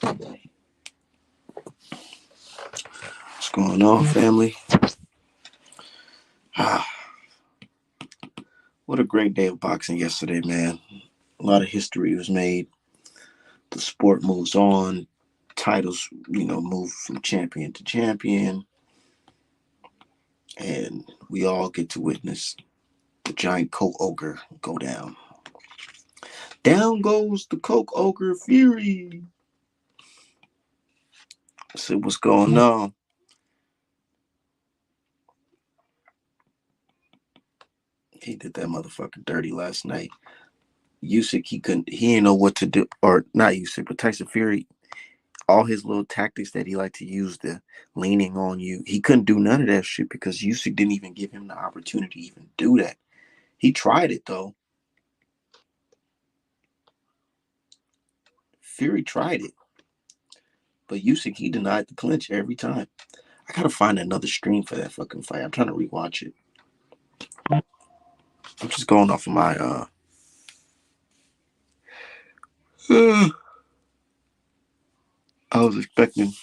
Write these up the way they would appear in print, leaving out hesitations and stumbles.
What's going on, family? What a great day of boxing yesterday, man. A lot of history was made. The sport moves on. Titles, move from champion to champion. And we all get to witness the giant Coke Ogre go down. Down goes the Coke Ogre Fury. See what's going on. He did that motherfucker dirty last night. Usyk, he didn't know what to do, or not Usyk, but Tyson Fury, all his little tactics that he liked to use, the leaning on you, he couldn't do none of that shit because Usyk didn't even give him the opportunity to even do that. He tried it though. Fury tried it, but Usyk, he denied the clinch every time. I gotta find another stream for that fucking fight. I'm trying to rewatch it. I'm just going off of my I was expecting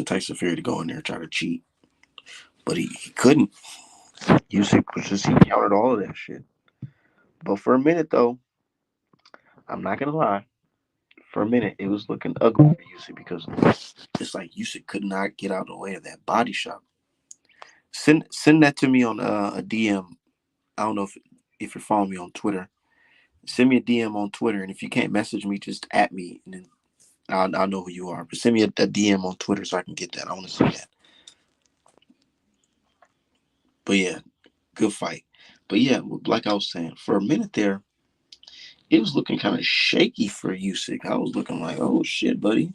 Tyson Fury to go in there and try to cheat, but he couldn't. Usyk was just, he countered all of that shit. But for a minute though, I'm not gonna lie. For a minute, it was looking ugly for Usyk because it's like Usyk could not get out of the way of that body shot. Send that to me on a DM. I don't know if you're following me on Twitter. Send me a DM on Twitter, and if you can't message me, just at me, and then I'll know who you are. But send me a DM on Twitter so I can get that. I want to see that. But yeah, good fight. But yeah, like I was saying, for a minute there, it was looking kind of shaky for Usyk. I was looking like, oh shit, buddy.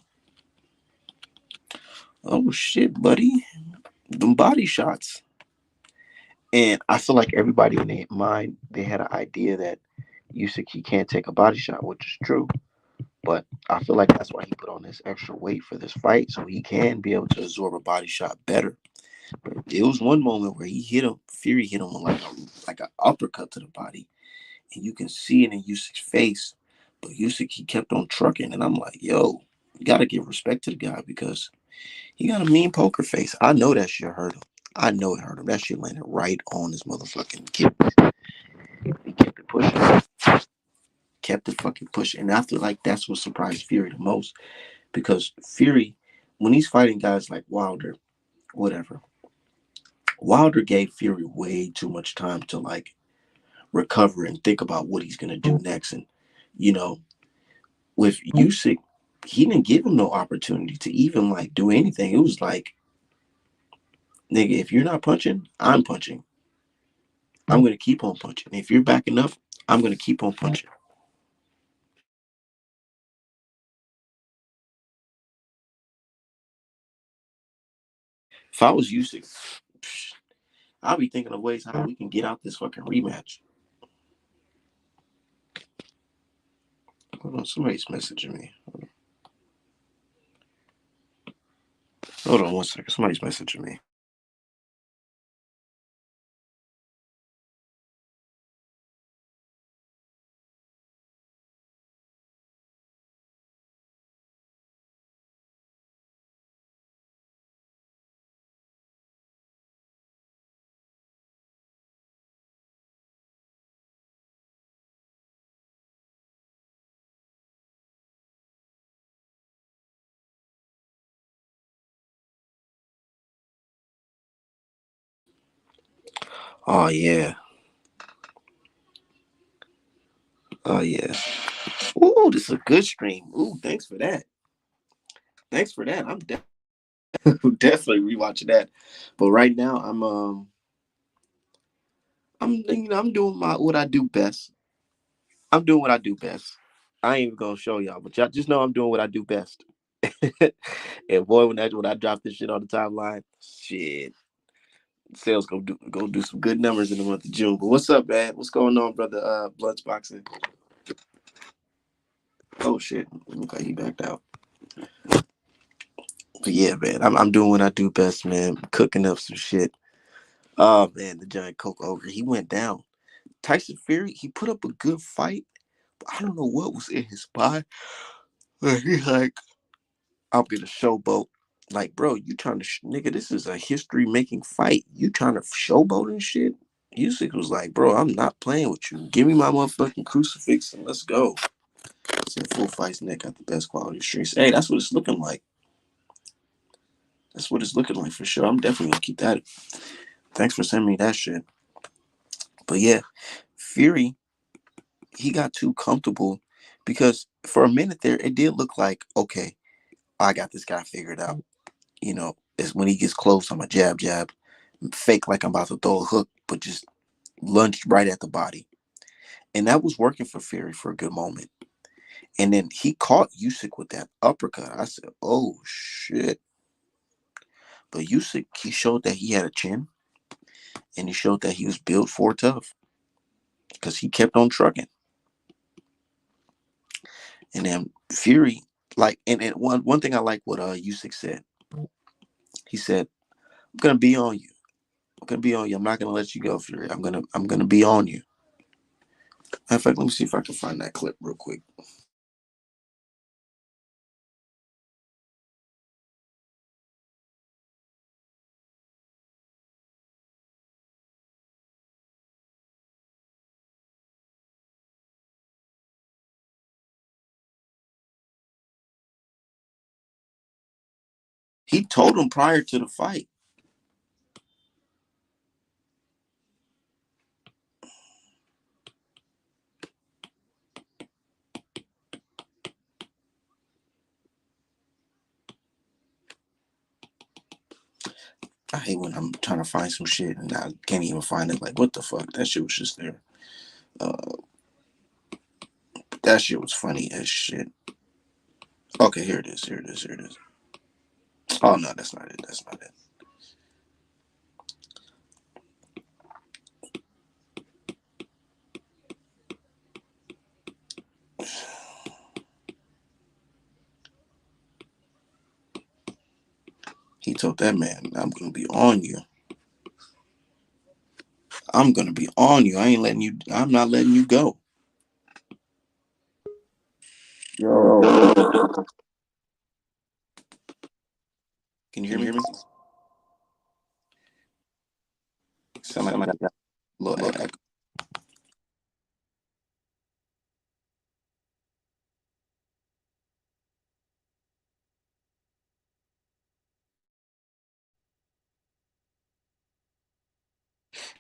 Oh shit, buddy. Them body shots. And I feel like everybody in their mind, they had an idea that Usyk, he can't take a body shot, which is true. But I feel like that's why he put on this extra weight for this fight, so he can be able to absorb a body shot better. But it was one moment where he hit him, Fury hit him with like an uppercut to the body, and you can see it in Usyk's face. But Usyk, he kept on trucking, and I'm like, yo, you gotta give respect to the guy because he got a mean poker face. I know that shit hurt him. I know it hurt him. That shit landed right on his motherfucking kidneys. He kept it pushing. Kept it fucking pushing. And I feel like that's what surprised Fury the most. Because Fury, when he's fighting guys like Wilder, whatever, Wilder gave Fury way too much time to like recover and think about what he's gonna do next. And you know, with Usyk, he didn't give him no opportunity to even like do anything. It was like, nigga, if you're not punching, I'm punching. I'm gonna keep on punching. If you're backing up, I'm gonna keep on punching. If I was Usyk, I'll be thinking of ways how we can get out this fucking rematch. Hold on, somebody's messaging me. Hold on one second. Somebody's messaging me. Oh yeah. Oh yeah. Ooh, this is a good stream. Ooh, thanks for that. Thanks for that. I'm definitely rewatching that. But right now, I'm doing my what I do best. I'm doing what I do best. I ain't even gonna show y'all, but y'all just know I'm doing what I do best. And boy, when I drop this shit on the timeline, shit, sales go do some good numbers in the month of June. But what's up, man? What's going on, brother? Bloods boxing. Oh shit, look like he backed out. But yeah, man, I'm doing what I do best, man. Cooking up some shit. Oh man, the giant Coke Ogre, he went down. Tyson Fury, he put up a good fight, I don't know what was in his mind. But he's like, I'm gonna showboat. Like, bro, you trying to nigga? This is a history making fight. You trying to showboat and shit? Usyk was like, bro, I'm not playing with you. Give me my motherfucking crucifix and let's go. Said full fights neck got the best quality streets. Hey, that's what it's looking like. That's what it's looking like for sure. I'm definitely gonna keep that. Thanks for sending me that shit. But yeah, Fury, he got too comfortable because for a minute there, it did look like, okay, I got this guy figured out. You know, it's when he gets close, I'm a jab, jab, fake like I'm about to throw a hook, but just lunge right at the body. And that was working for Fury for a good moment. And then he caught Usyk with that uppercut. I said, oh shit. But Usyk, he showed that he had a chin and he showed that he was built for tough because he kept on trucking. And then Fury, like, and one thing I like what Usyk said. He said, I'm gonna be on you. I'm gonna be on you. I'm not gonna let you go, Fury. I'm gonna be on you. In fact, let me see if I can find that clip real quick. He told him prior to the fight. I hate when I'm trying to find some shit and I can't even find it. Like, what the fuck? That shit was just there. That shit was funny as shit. Okay, here it is. Here it is. Here it is. Oh no, that's not it. That's not it. He told that man, I'm gonna be on you. I'm gonna be on you. I ain't letting you. I'm not letting you go. Yo, can you hear me? Sound like I got a little echo.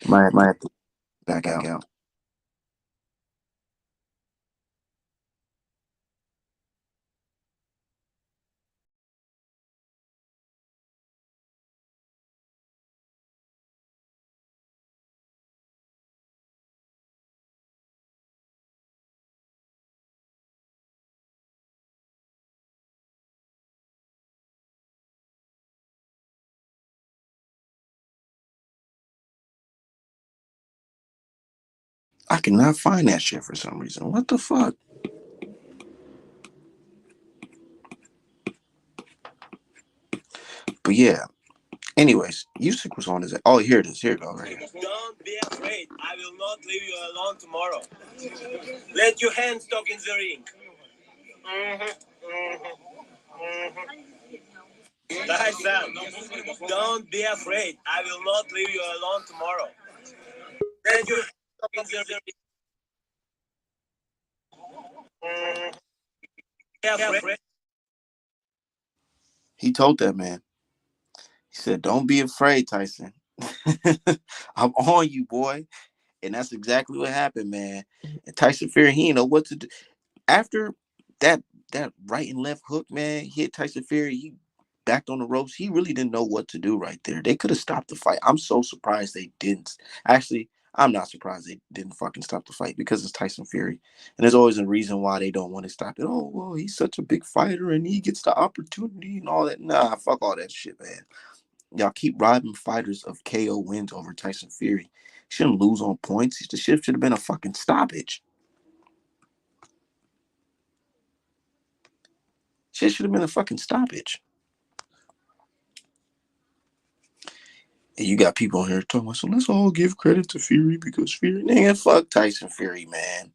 Might have to back out. I cannot find that shit for some reason. What the fuck? But yeah. Anyways, Usyk was on his. Oh, here it is. Here it goes. Right here. Don't be afraid. I will not leave you alone tomorrow. Let your hands talk in the ring. Tyson, don't be afraid. I will not leave you alone tomorrow. Let your hands talk in the ring. He told that man. He said, "Don't be afraid, Tyson. I'm on you, boy." And that's exactly what happened, man. And Tyson Fury, he didn't know what to do after that. That right and left hook, man, hit Tyson Fury. He backed on the ropes. He really didn't know what to do right there. They could have stopped the fight. I'm so surprised they didn't. Actually, I'm not surprised they didn't fucking stop the fight because it's Tyson Fury. And there's always a reason why they don't want to stop it. Oh, well, he's such a big fighter and he gets the opportunity and all that. Nah, fuck all that shit, man. Y'all keep robbing fighters of KO wins over Tyson Fury. Shouldn't lose on points. The shit should have been a fucking stoppage. Shit should have been a fucking stoppage. And you got people on here talking about, so let's all give credit to Fury because Fury, nigga, fuck Tyson Fury, man.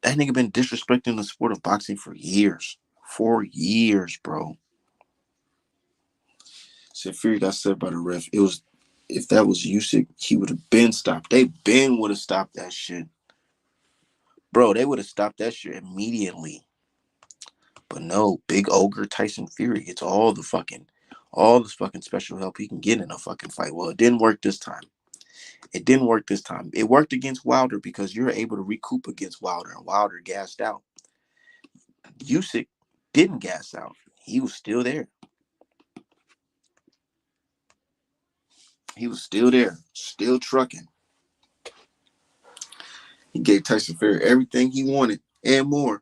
That nigga been disrespecting the sport of boxing for years. 4 years, bro. Said Fury got set by the ref. It was if that was Usyk, he would have been stopped. They been would have stopped that shit. Bro, they would have stopped that shit immediately. But no, big ogre Tyson Fury gets all this fucking special help he can get in a fucking fight. Well, it didn't work this time. It didn't work this time. It worked against Wilder because you're able to recoup against Wilder, and Wilder gassed out. Usyk didn't gas out. He was still there. He was still there, still trucking. He gave Tyson Fury everything he wanted and more.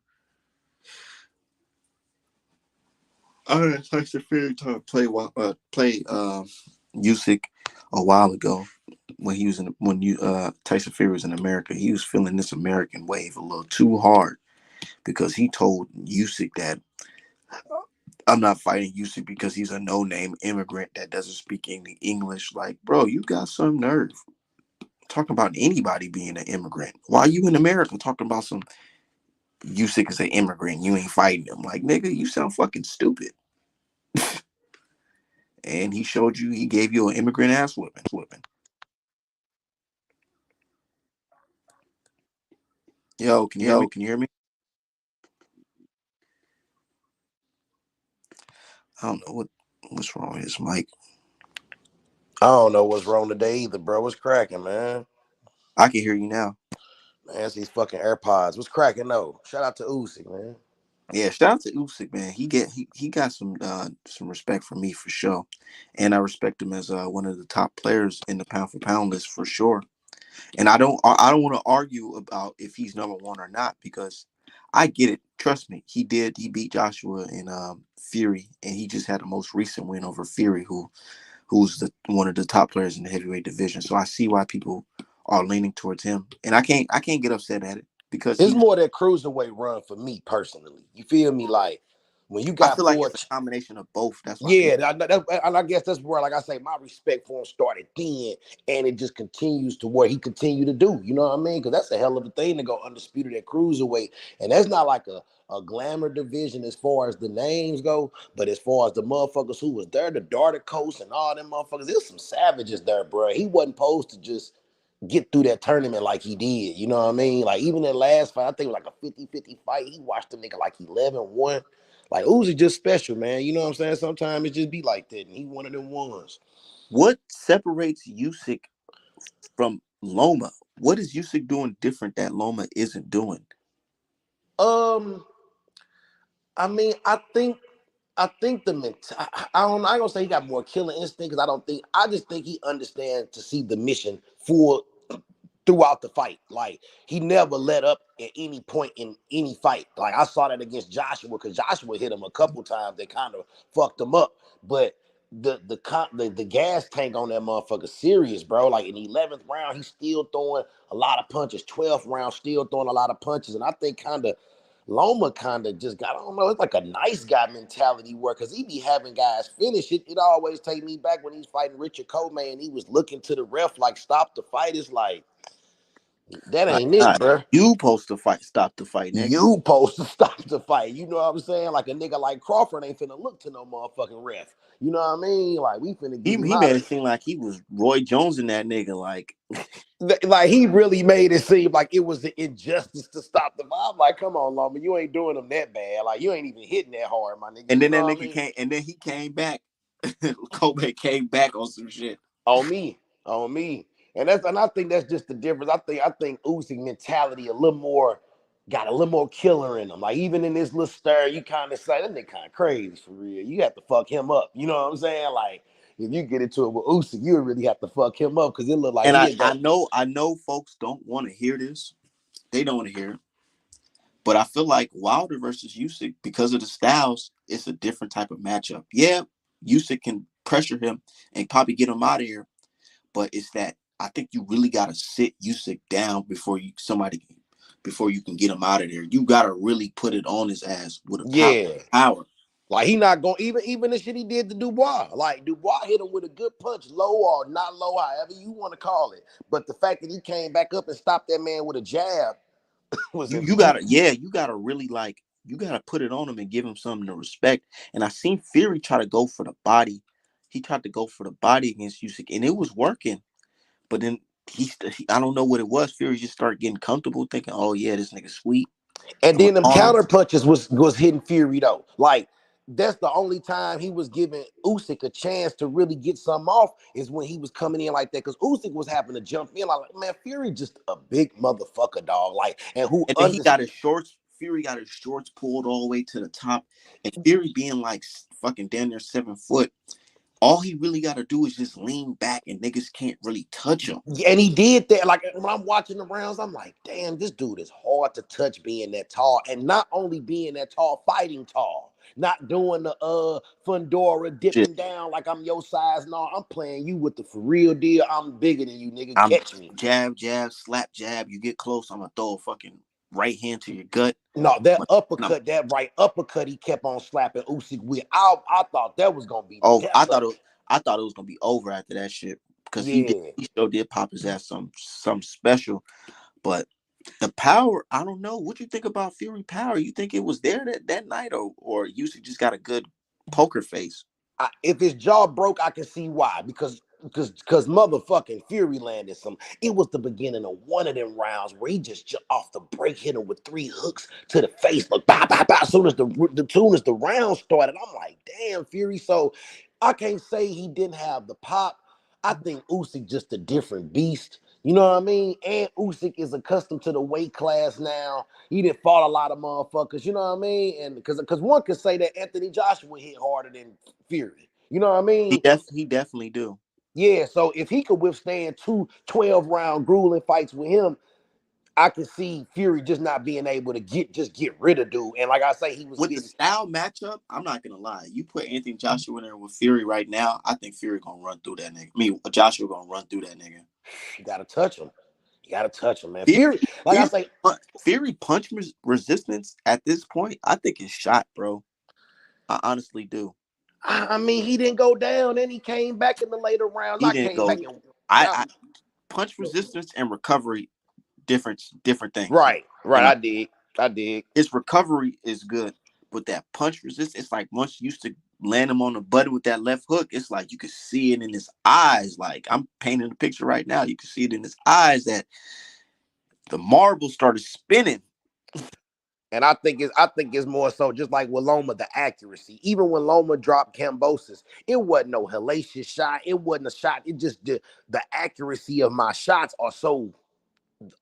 I had Tyson Fury to play Usyk a while ago when he was in when you Tyson Fury was in America. He was feeling this American wave a little too hard because he told Usyk that I'm not fighting Usyk because he's a no-name immigrant that doesn't speak any English. Like, bro, you got some nerve talking about anybody being an immigrant. Why are you in America talking about some Usyk is an immigrant? You ain't fighting him. Like, nigga, you sound fucking stupid. And he showed you, he gave you an immigrant ass whipping. Yo, can you hear me? Can you hear me? I don't know what's wrong with his mic. I don't know what's wrong today either, bro. What's cracking, man? I can hear you now. Man, it's these fucking AirPods. What's cracking though? Shout out to Usyk, man. Yeah, shout out to Usyk, man. He got some respect for me for sure, and I respect him as one of the top players in the pound for pound list for sure. And I don't want to argue about if he's number one or not because I get it. Trust me, he beat Joshua and Fury, and he just had the most recent win over Fury, who's one of the top players in the heavyweight division. So I see why people are leaning towards him, and I can't get upset at it because It's more that cruiserweight run for me personally. You feel me? Like when you I got feel like four. it's a combination of both. That's why people. Yeah, and I guess that's where, like I say, my respect for him started then, and it just continues to what he continued to do. You know what I mean? Because that's a hell of a thing to go undisputed at cruiserweight, and that's not like a glamour division as far as the names go, but as far as the motherfuckers who was there, the Darter Coast and all them motherfuckers, there's some savages there, bro. He wasn't supposed to just get through that tournament like he did. You know what I mean? Like even that last fight, I think it was like a 50-50 fight. He watched the nigga like 11-1. Like Uzi just special, man. You know what I'm saying? Sometimes it just be like that, and he one of them ones. What separates Usyk from Loma? What is Usyk doing different that Loma isn't doing? Um, I mean, I think I don't know. I ain't gonna say he got more killer instinct because I just think he understands to see the mission for throughout the fight. Like he never let up at any point in any fight. Like I saw that against Joshua because Joshua hit him a couple times that kind of fucked him up. But the gas tank on that motherfucker serious, bro. Like in the 11th round, he's still throwing a lot of punches. 12th round, still throwing a lot of punches. And I think kind of Loma kind of just got, I don't know, it's like a nice guy mentality where, because he be having guys finish it. It always take me back when he's fighting Richard Coleman and he was looking to the ref like, stop the fight. It's like, that Like, ain't it, bro. you supposed to fight, stop the fight, nigga. You supposed to stop the fight. You know what I'm saying? Like a nigga like Crawford ain't finna look to no motherfucking ref. You know what I mean? Like we finna He get him he out made of it seem like he was Roy Jones in that nigga. Like, like he really made it seem like it was an injustice to stop the fight. I'm like, come on, Loma, you ain't doing them that bad. Like you ain't even hitting that hard, my nigga. and You then know that what I nigga mean? came, and then he came back. Kobe came back on some shit. On me, on me, and I think that's just the difference. I think Usyk mentality a little more got a little more killer in him. Like even in this little stir, you kind of say that nigga kind of crazy for real. You have to fuck him up. You know what I'm saying? Like if you get into it with Usyk, you really have to fuck him up because it look like And he'll I go. know I know folks don't want to hear this. They don't want to hear it. But I feel like Wilder versus Usyk, because of the styles, it's a different type of matchup. Yeah, Usyk can pressure him and probably get him out of here, but it's that I think you really gotta sit Usyk down before you can get him out of there. You gotta really put it on his ass with a Yeah. power. Like he not going even the shit he did to Dubois. Like Dubois hit him with a good punch, low or not low, however you want to call it. But the fact that he came back up and stopped that man with a jab, Was in You gotta, yeah, you gotta really like, you gotta put it on him and give him something to respect. And I seen Fury try to go for the body. He tried to go for the body against Usyk, and it was working. But then I don't know what it was. Fury just started getting comfortable, thinking, "Oh yeah, this nigga sweet." And Throwing then them counter arms. punches was hitting Fury though. Like that's the only time he was giving Usyk a chance to really get something off is when he was coming in like that. Because Usyk was having to jump in. Like, man, Fury just a big motherfucker, dog. Like, and who And then he got understands? his shorts. Fury got his shorts pulled all the way to the top, and Fury being like fucking damn near 7 foot. All he really got to do is just lean back, and niggas can't really touch him. And he did that. Like when I'm watching the rounds, I'm like, damn, this dude is hard to touch being that tall. And not only being that tall, fighting tall. Not doing the Fundora Shit, dipping down like I'm your size. No, I'm playing you with the for real deal. I'm bigger than you, nigga. I'm Catch me. jab, jab, slap, jab. You get close, I'm gonna throw a fucking right hand to your gut. No, that I'm, uppercut, that right uppercut he kept on slapping Usyk with. I thought that was gonna be oh, death of it. I thought it was gonna be over after that shit because Yeah. he still did pop his ass some special, but the power, I don't know. What you think about Fury power? You think it was there that night, or Usyk just got a good poker face? If his jaw broke, I can see why. Because motherfucking Fury landed some. It was the beginning of one of them rounds where he just jumped off the break, hit him with 3 hooks to the face. Look, bah, bah, bah. As soon as the round started, I'm like, damn, Fury. So I can't say he didn't have the pop. I think Usyk just a different beast. You know what I mean? And Usyk is accustomed to the weight class now. He didn't fought a lot of motherfuckers. You know what I mean? And because one could say that Anthony Joshua hit harder than Fury. You know what I mean? He definitely do. Yeah, so if he could withstand 2 12-round grueling fights with him, I could see Fury just not being able to get rid of dude. And like I say, he was With the getting. style matchup, I'm not gonna lie. You put Anthony Joshua in there with Fury right now, I think Fury gonna run through that nigga. I mean, Joshua gonna run through that nigga. You gotta touch him. You gotta touch him, man. Fury, Fury, like I Fury, say, Fury punch resistance at this point, I think is shot, bro. I honestly do. I mean, he didn't go down, and he came back in the later rounds. He I didn't came go. back and I punch resistance and recovery different things. right. And I did. his recovery is good, but that punch resist, it's like once you used to land him on the button with that left hook, it's like you could see it in his eyes. Like I'm painting a picture right now. You can see it in his eyes that the marble started spinning. And I think it's more so just like with Loma, the accuracy. Even when Loma dropped Cambosis, it wasn't no hellacious shot. It wasn't a shot. It just the accuracy of my shots are so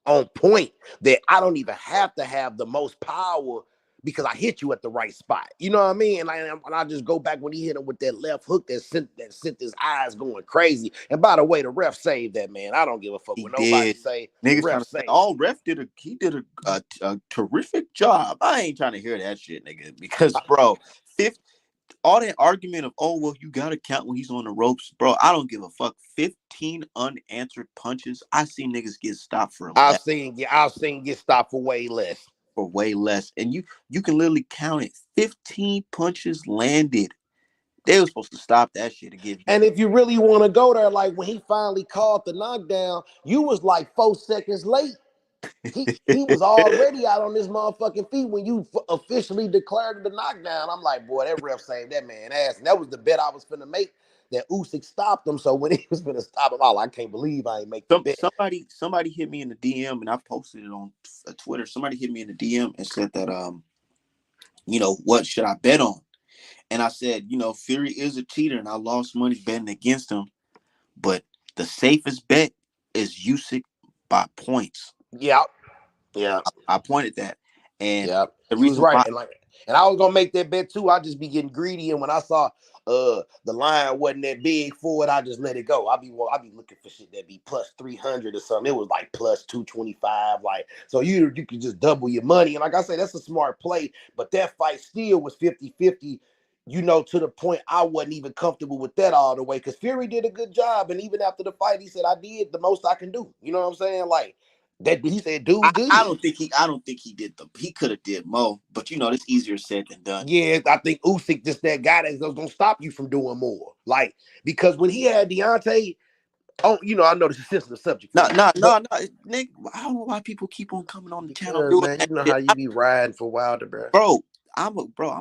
on point that I don't even have to have the most power because I hit you at the right spot. You know what I mean? And I just go back when he hit him with that left hook that sent his eyes going crazy. And by the way, the ref saved that, man. I don't give a fuck He what nobody did. say. The Niggas trying ref to say, saved. "Oh, ref did a terrific job." I ain't trying to hear that shit, nigga. Because, bro, all that argument of, "Oh, well, you gotta count when he's on the ropes," bro. I don't give a fuck. 15 unanswered punches. I see niggas get stopped I've seen get stopped for way less. for way less, and you can literally count it. 15 punches landed. They were supposed to stop that shit to give you. And if you really want to go there, like when he finally called the knockdown, you was like 4 seconds late. He was already out on his motherfucking feet when you officially declared the knockdown. I'm like, boy, that ref saved that man ass. And that was the bet I was finna make that Usyk stopped him. So when he was finna stop him, I can't believe I ain't make the bet. Somebody hit me in the DM, and I posted it on Twitter. Somebody hit me in the DM and said that what should I bet on? And I said, Fury is a cheater, and I lost money betting against him. But the safest bet is Usyk by points. Yeah. Yeah. I pointed that. And Yeah. the You was reason right. why And I was gonna make that bet too. I just be getting greedy. And when I saw the line wasn't that big for it, I just let it go. I be looking for shit that be plus 300 or something. It was like plus 225. Like, so you could just double your money. And like I said, that's a smart play. But that fight still was 50-50. To the point I wasn't even comfortable with that all the way. Because Fury did a good job. And even after the fight, he said, I did the most I can do. You know what I'm saying? Like that he said, dude good. I don't think he did he could have did more, but it's easier said than done. Yeah, I think Usyk just that guy that's gonna stop you from doing more. Like, because when he had Deontay, Oh, I know this is a sensitive subject for No, you, no, but no, no, Nick. I don't know why people keep on coming on the channel because doing man, that you know how shit. you be riding for Wilder, bro. Bro, I'm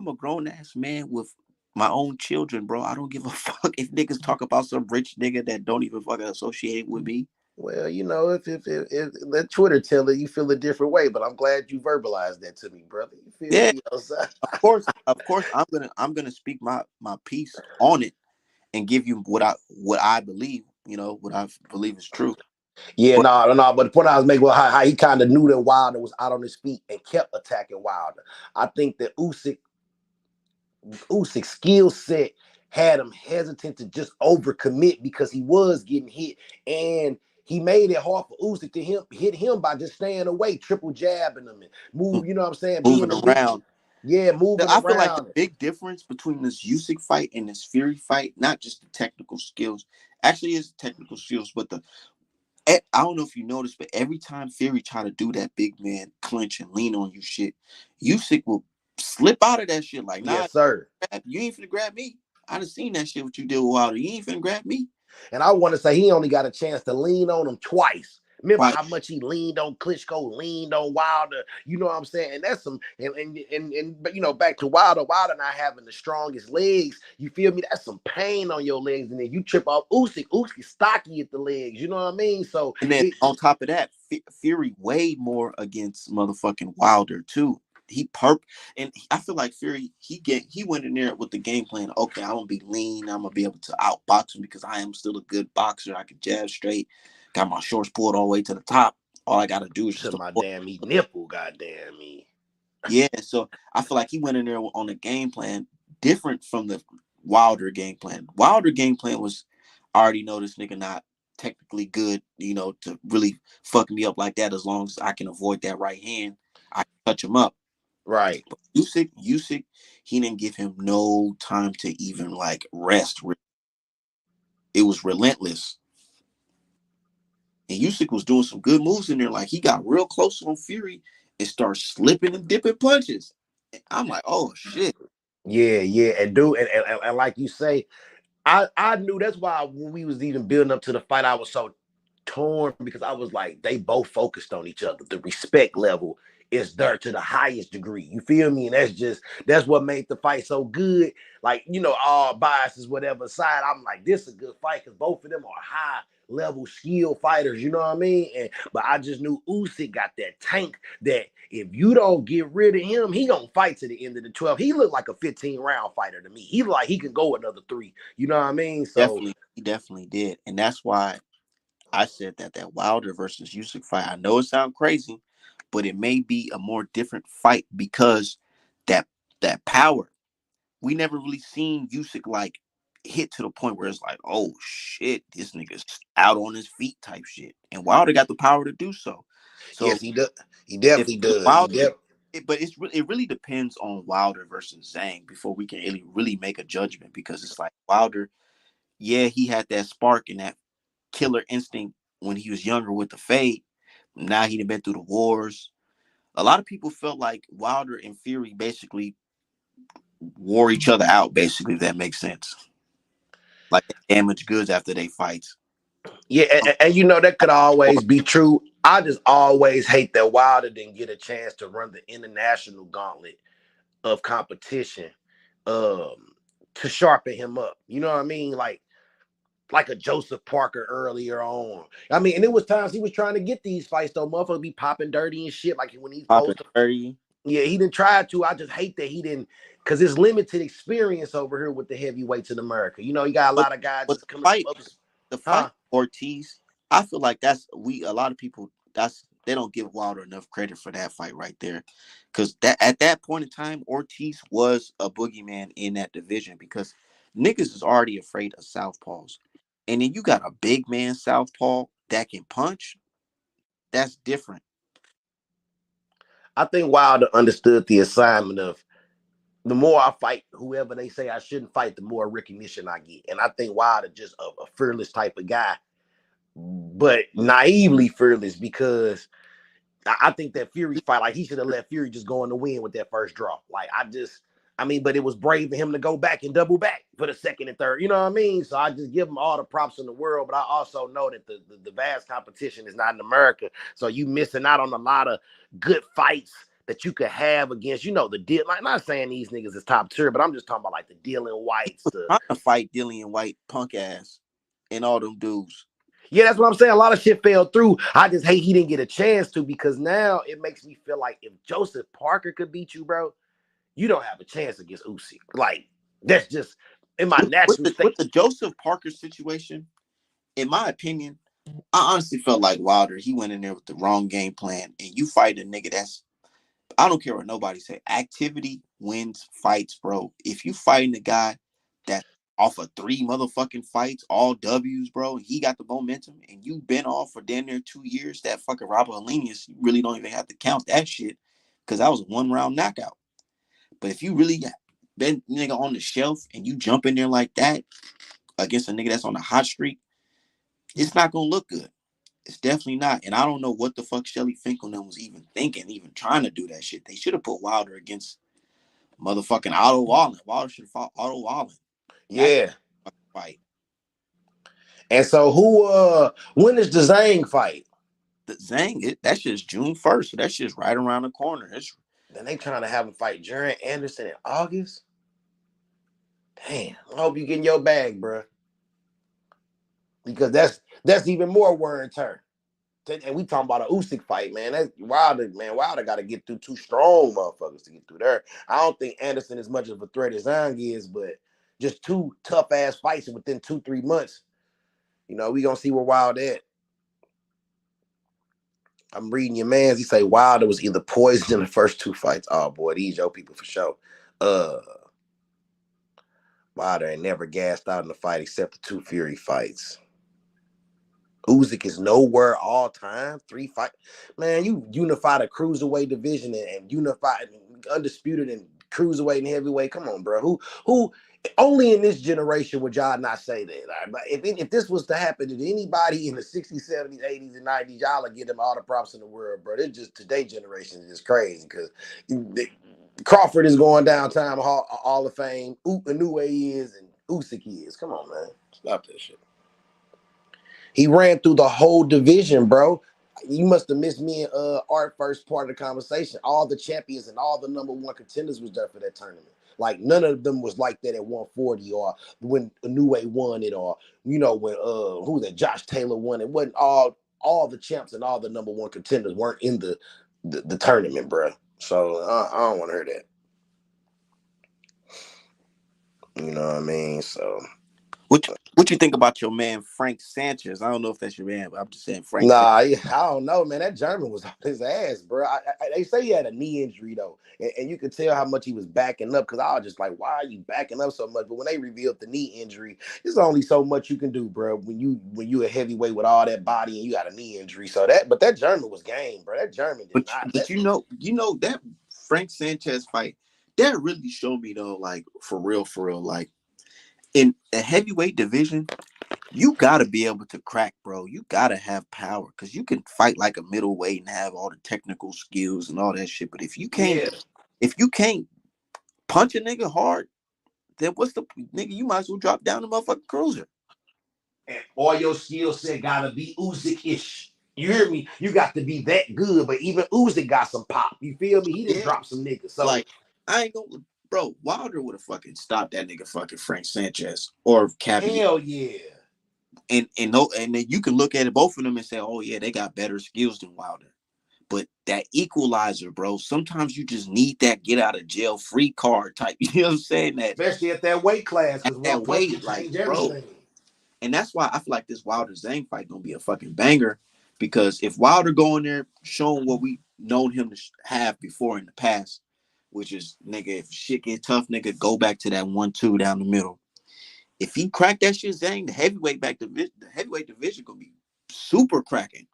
a grown ass man with my own children, bro. I don't give a fuck if niggas talk about some rich nigga that don't even fucking associate with me. Well, if let Twitter tell it, you feel a different way. But I'm glad you verbalized that to me, brother. You feel Yeah, me? Outside? of course, I'm gonna speak my piece on it and give you what I believe, what I believe is true. Yeah, But no. But the point I was making was how he kind of knew that Wilder was out on his feet and kept attacking Wilder. I think that Usyk's skill set had him hesitant to just overcommit because he was getting hit, and he made it hard for Usyk to hit him by just staying away, triple jabbing him and move. You know what I'm saying? Being moving the big, around, yeah, moving I feel like the around. big difference between this Usyk fight and this Fury fight, not just the technical skills, actually is the technical skills, but I don't know if you noticed, but every time Fury try to do that big man clinch and lean on you shit, Usyk will slip out of that shit like, nah, Yes, sir. you ain't finna grab me. I done seen that shit what you did with Wilder. You ain't finna grab me. And I want to say he only got a chance to lean on him twice. Remember Right. how much he leaned on Klitschko, leaned on Wilder. You know what I'm saying? And that's some but back to Wilder. Wilder not having the strongest legs. You feel me? That's some pain on your legs, and then you trip off Usyk. Usyk stocky at the legs. You know what I mean? So And then on top of that, Fury way more against motherfucking Wilder too. And I feel like Fury he went in there with the game plan. Okay, I'm gonna be lean. I'm gonna be able to outbox him because I am still a good boxer. I can jab straight. Got my shorts pulled all the way to the top. All I gotta do is to just my avoid. damn nipple, goddamn me. Yeah. So I feel like he went in there on a game plan different from the Wilder game plan. Wilder game plan was I already know this nigga not technically good, to really fuck me up like that. As long as I can avoid that right hand, I can touch him up. Right. But Usyk, he didn't give him no time to even like rest. It was relentless. And Usyk was doing some good moves in there. Like he got real close on Fury and started slipping and dipping punches. I'm like, oh shit. Yeah. And dude, and like you say, I knew that's why when we was even building up to the fight, I was so torn because I was like, they both focused on each other. The respect level is there to the highest degree. You feel me? And that's what made the fight so good. Like, all biases, whatever side, I'm like, this is a good fight because both of them are high level skill fighters, you know what I mean? But I just knew Usyk got that tank that if you don't get rid of him, he gonna fight to the end of the 12. He looked like a 15-round fighter to me. He like he can go another 3. You know what I mean? So He definitely did. And that's why I said that Wilder versus Usyk fight. I know it sounds crazy, but it may be a more different fight because that that power. We never really seen Usyk like hit to the point where it's like, oh shit, this nigga's out on his feet type shit. And Wilder got the power to do so. yes, So he does. He if definitely does. Wilder, but it really depends on Wilder versus Zhang before we can really make a judgment because it's like Wilder, yeah, he had that spark and that killer instinct when he was younger with the fade. Now he'd been through the wars. A lot of people felt like Wilder and Fury basically wore each other out, basically, if that makes sense. Like they damaged goods after they fights. Yeah, and that could always be true. I just always hate that Wilder didn't get a chance to run the international gauntlet of competition um to sharpen him up. You know what I mean? Like a Joseph Parker earlier on. I mean, and it was times he was trying to get these fights though. Motherfuckers be popping dirty and shit. Like when he's Popping supposed to. 30. Yeah, he didn't try to. I just hate that he didn't, because it's limited experience over here with the heavyweights in America. You got a But lot of guys but just coming from other. the fight Huh? Ortiz, I feel like a lot of people they don't give Wilder enough credit for that fight right there. Cause that at that point in time, Ortiz was a boogeyman in that division because niggas is already afraid of southpaws. And then you got a big man southpaw that can punch. That's different. I think Wilder understood the assignment of the more I fight whoever they say I shouldn't fight, the more recognition I get. And I think Wilder just a fearless type of guy, but naively fearless because I think that Fury fight, like he should have let Fury just go in the win with that first draw. Like I just I mean, but it was brave for him to go back and double back for the second and third. You know what I mean? So I just give him all the props in the world, but I also know that the vast competition is not in America. So you missing out on a lot of good fights that you could have against, the deal. Like, not saying these niggas is top tier, but I'm just talking about like the Dylan Whites, Trying to fight Dillian White punk ass and all them dudes. Yeah, that's what I'm saying. A lot of shit fell through. I just hate he didn't get a chance to, because now it makes me feel like if Joseph Parker could beat you, bro, you don't have a chance against Usyk. Like, that's just in my natural state. With the Joseph Parker situation, in my opinion, I honestly felt like Wilder, he went in there with the wrong game plan. And you fight a nigga that's, I don't care what nobody say, activity wins fights, bro. If you fighting a guy that's off of 3 motherfucking fights, all W's, bro, and he got the momentum, and you've been off for damn near 2 years, that fucking Robert Helenius, you really don't even have to count that shit, because that was a 1-round knockout. But if you really got been nigga on the shelf and you jump in there like that against a nigga that's on a hot streak, it's not gonna look good. It's definitely not. And I don't know what the fuck Shelly Finkelman was even thinking, even trying to do that shit. They should have put Wilder against motherfucking Otto Wallen. Wilder should have fought Otto Wallen. Yeah. Fight. And so when is the Zhang fight? The Zhang, that shit's June 1st. So that shit's right around the corner. Then they trying to have him fight Jaren Anderson in August? Damn. I hope you get in your bag, bro. Because that's even more wear and tear. And we talking about a Usyk fight, man. That's Wilder, man. Wilder got to get through 2 strong motherfuckers to get through there. I don't think Anderson is much of a threat as Zhang is, but just 2 tough ass fights within 2-3 months. We gonna see where Wilder at. I'm reading your man's. He say Wilder was either poisoned in the first 2 fights. Oh boy, these your people for sure. Wilder ain't never gassed out in the fight except the 2 Fury fights. Usyk is nowhere all time. 3 fight, man. You unified a cruiserweight division and unified undisputed and cruiserweight and heavyweight. Come on, bro. Who? Only in this generation would y'all not say that. Right? But if this was to happen to anybody in the 60s, 70s, 80s, and 90s, y'all would give them all the props in the world, bro. It's just today's generation is just crazy because Crawford is going downtown Hall of Fame. Inoue is and Usyk is. Come on, man. Stop that shit. He ran through the whole division, bro. You must have missed me and Art first part of the conversation. All the champions and all the number 1 contenders was there for that tournament. Like none of them was like that at 140 or when Inoue won it or when who was that Josh Taylor won it. Wasn't all the champs and all the number 1 contenders weren't in the tournament, bro. So I don't want to hear that. You know what I mean? So what you think about your man Frank Sanchez? I don't know if that's your man, but I'm just saying Frank. Nah, I don't know, man. That German was on his ass, bro. They say he had a knee injury though, and you could tell how much he was backing up. Because I was just like, why are you backing up so much? But when they revealed the knee injury, there's only so much you can do, bro. When you a heavyweight with all that body and you got a knee injury, but that German was game, bro. That German did not. But you know that Frank Sanchez fight that really showed me though, like for real, like. In a heavyweight division, you gotta be able to crack, bro. You gotta have power because you can fight like a middleweight and have all the technical skills and all that shit. But if you can't punch a nigga hard, then what's the nigga? You might as well drop down the motherfucking cruiser. And all your skill set gotta be Usyk-ish. You hear me? You got to be that good. But even Usyk got some pop. You feel me? He didn't drop some niggas. So like I ain't gonna. Bro, Wilder would have fucking stopped that nigga fucking Frank Sanchez or Cavill. Hell yeah. And then you can look at it, both of them, and say, oh yeah, they got better skills than Wilder. But that equalizer, bro, sometimes you just need that get out of jail free card type. You know what I'm saying? That especially at that weight class, because that weight, like, bro. And that's why I feel like this Wilder Zhang fight gonna be a fucking banger. Because if Wilder go in there showing what we known him to have before in the past, which is, nigga, if shit get tough, nigga, go back to that 1-2 down the middle. If he crack that shit, Zhang, the heavyweight division gonna be super cracking.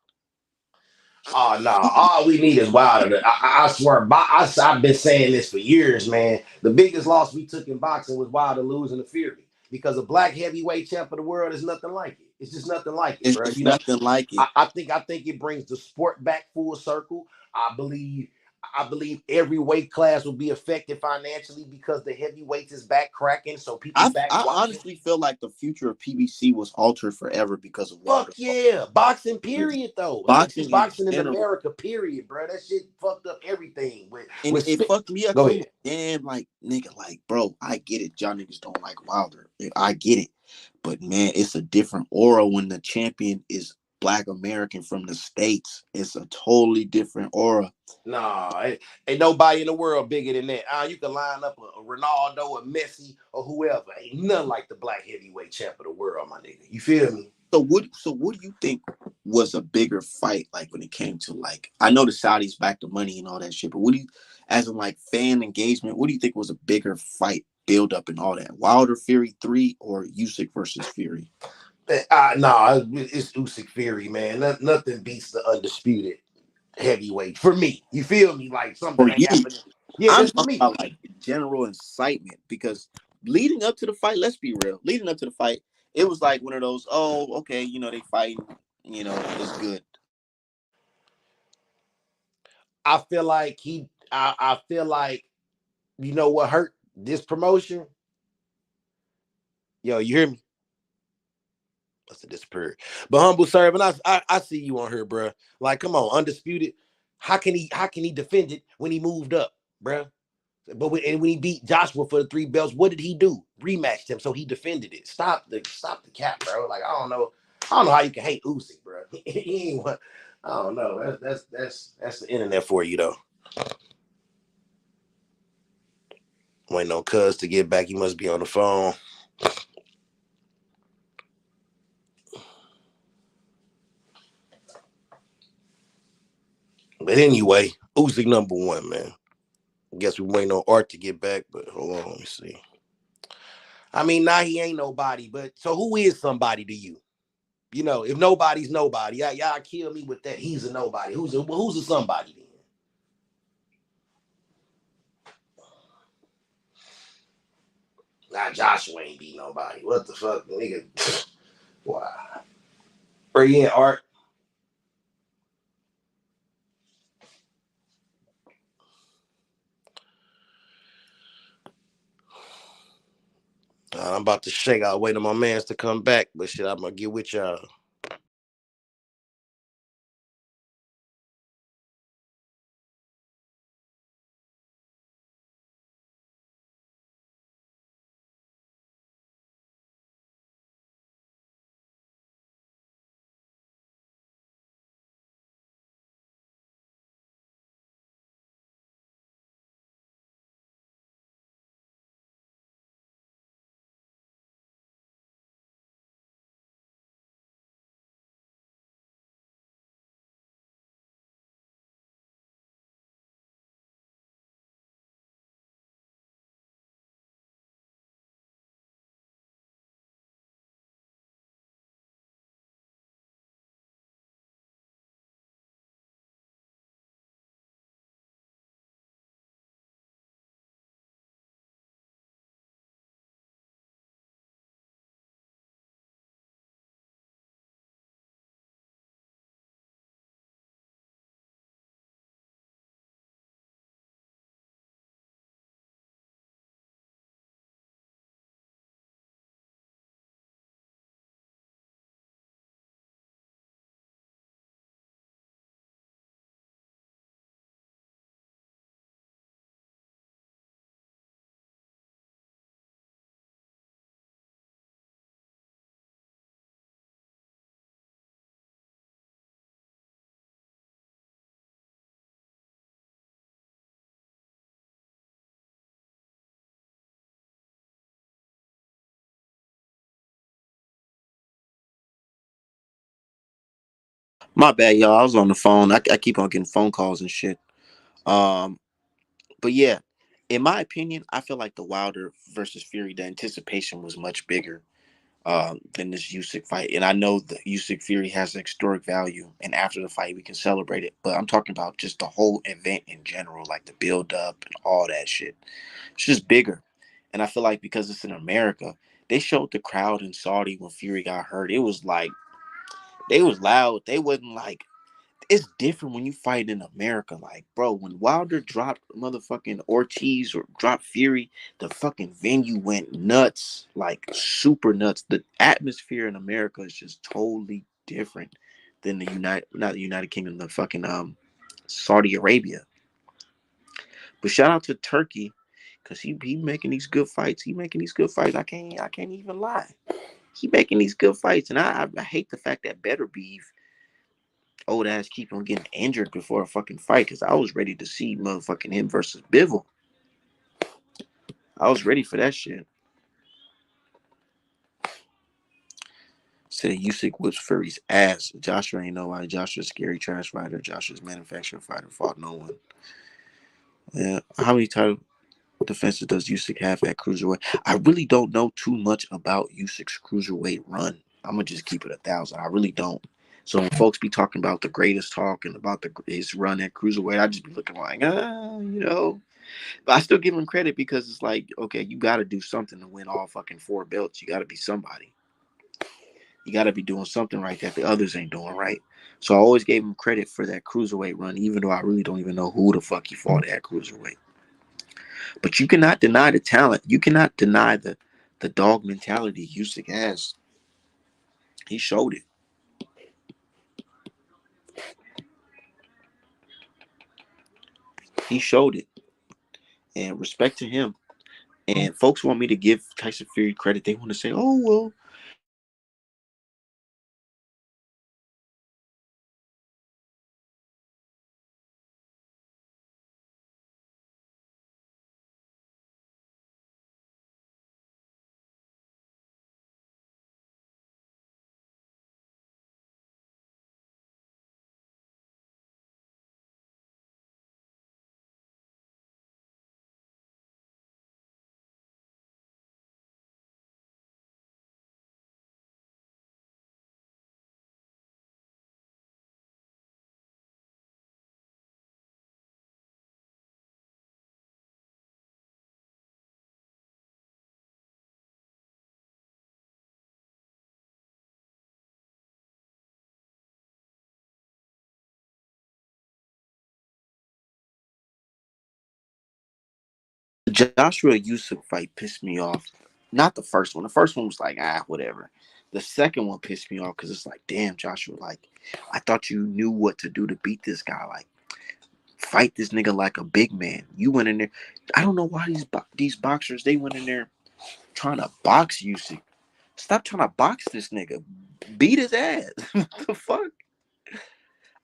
Oh no! All we need is Wilder. I swear, I've been saying this for years, man. The biggest loss we took in boxing was Wilder losing to Fury, because a black heavyweight champ of the world is nothing like it. It's just nothing like it, bro. It's nothing like it. I think it brings the sport back full circle. I believe I believe every weight class will be affected financially because the heavyweights is back cracking, so people back I watching. honestly feel like the future of PBC was altered forever because of Fuck Wilder. yeah, boxing period though. Like just Boxing in boxing in general, America period, bro. That shit fucked up everything. and With it spit. fucked me up Go too. ahead. Damn, like nigga, like bro, I get it. Y'all niggas don't like Wilder. I get it, but man, it's a different aura when the champion is Black American from the States. It's a totally different aura. Nah, ain't nobody in the world bigger than that. You can line up a Ronaldo, a Messi, or whoever. Ain't nothing like the black heavyweight champ of the world, my nigga. You feel me? So what do you think was a bigger fight like when it came to like I know the Saudis back the money and all that shit, but what do you as in like fan engagement, what do you think was a bigger fight build up and all that? Wilder Fury 3 or Usyk versus Fury? Nah, it's Usyk Fury, man. Nothing beats the undisputed heavyweight for me. You feel me? Like For something ain't you, happening. Yeah, I'm that's for talking me. about like general incitement because leading up to the fight, let's be real, leading up to the fight, it was like one of those, oh, okay, they fighting, it's good. I feel like I feel like you know what hurt this promotion. Yo, you hear me? Must have disappeared. But humble servant, I see you on here, bro. Like, come on, undisputed. How can he defend it when he moved up, bro? But when he beat Joshua for the 3 belts, what did he do? Rematched him, so he defended it. Stop the cap, bro. Like I don't know how you can hate Usyk, bro. He ain't what I don't know. That's the internet for you though. Waiting on Cuz to get back. He must be on the phone. But anyway, Usyk #1, man. Guess we waiting on Art to get back, but hold on, let me see. I mean, now he ain't nobody, but so who is somebody to you? If nobody's nobody, y'all kill me with that. He's a nobody. Who's a somebody then? Nah, Joshua ain't beat nobody. What the fuck, nigga? Wow. Where you at, Art? I'm about to shake out, waiting on my mans to come back, but shit, I'm gonna get with y'all. My bad, y'all. I was on the phone. I keep on getting phone calls and shit. Um, but yeah, in my opinion, I feel like the Wilder versus Fury, the anticipation was much bigger than this Usyk fight. And I know the Usyk Fury has historic value, and after the fight, we can celebrate it. But I'm talking about just the whole event in general, like the build up and all that shit. It's just bigger. And I feel like because it's in America, they showed the crowd in Saudi when Fury got hurt. It was like they was loud. They wasn't like it's different when you fight in America. Like, bro, when Wilder dropped motherfucking Ortiz or dropped Fury, the fucking venue went nuts, like super nuts. The atmosphere in America is just totally different than the not the United Kingdom, the fucking Saudi Arabia. But shout out to Turkey, cause he making these good fights. He making these good fights. I can't even lie. He making these good fights, and I hate the fact that Better Beef old ass keep on getting injured before a fucking fight, because I was ready to see motherfucking him versus Bivol. I was ready for that shit. Said Usyk whips Fury's ass. Joshua ain't nobody. Joshua's scary trash fighter. Joshua's manufactured fighter. Fought no one. Yeah. How many title defenses does Usyk have at cruiserweight? I really don't know too much about Usyk's cruiserweight run. I'm gonna just keep it 1,000. I really don't. So when folks be talking about the greatest talk and about his run at cruiserweight, I just be looking like, you know. But I still give him credit because it's like, okay, you got to do something to win all fucking 4 belts. You got to be somebody. You got to be doing something right that the others ain't doing right. So I always gave him credit for that cruiserweight run, even though I really don't even know who the fuck he fought at cruiserweight. But you cannot deny the talent. You cannot deny the dog mentality Usyk has. He showed it. He showed it. And respect to him. And folks want me to give Tyson Fury credit. They want to say, oh, well, Joshua Usyk fight pissed me off. Not the first one. The first one was like, whatever. The second one pissed me off because it's like, damn, Joshua, like, I thought you knew what to do to beat this guy. Like, fight this nigga like a big man. You went in there. I don't know why these boxers, they went in there trying to box Usyk. Stop trying to box this nigga. Beat his ass. What the fuck?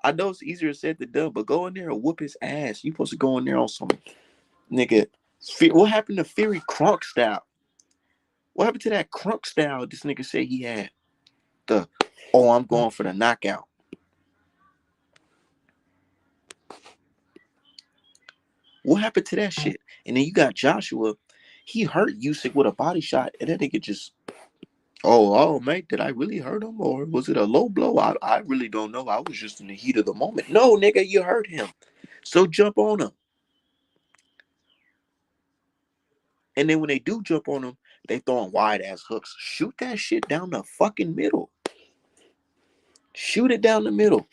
I know it's easier said than done, but go in there and whoop his ass. You supposed to go in there on some nigga. What happened to Fury Crunk style? What happened to that crunk style this nigga said he had? The, oh, I'm going for the knockout. What happened to that shit? And then you got Joshua. He hurt Usyk with a body shot, and that nigga just, oh, mate, did I really hurt him? Or was it a low blow? I really don't know. I was just in the heat of the moment. No, nigga, you hurt him. So jump on him. And then when they do jump on him, they throwing wide ass hooks. Shoot that shit down the fucking middle. Shoot it down the middle.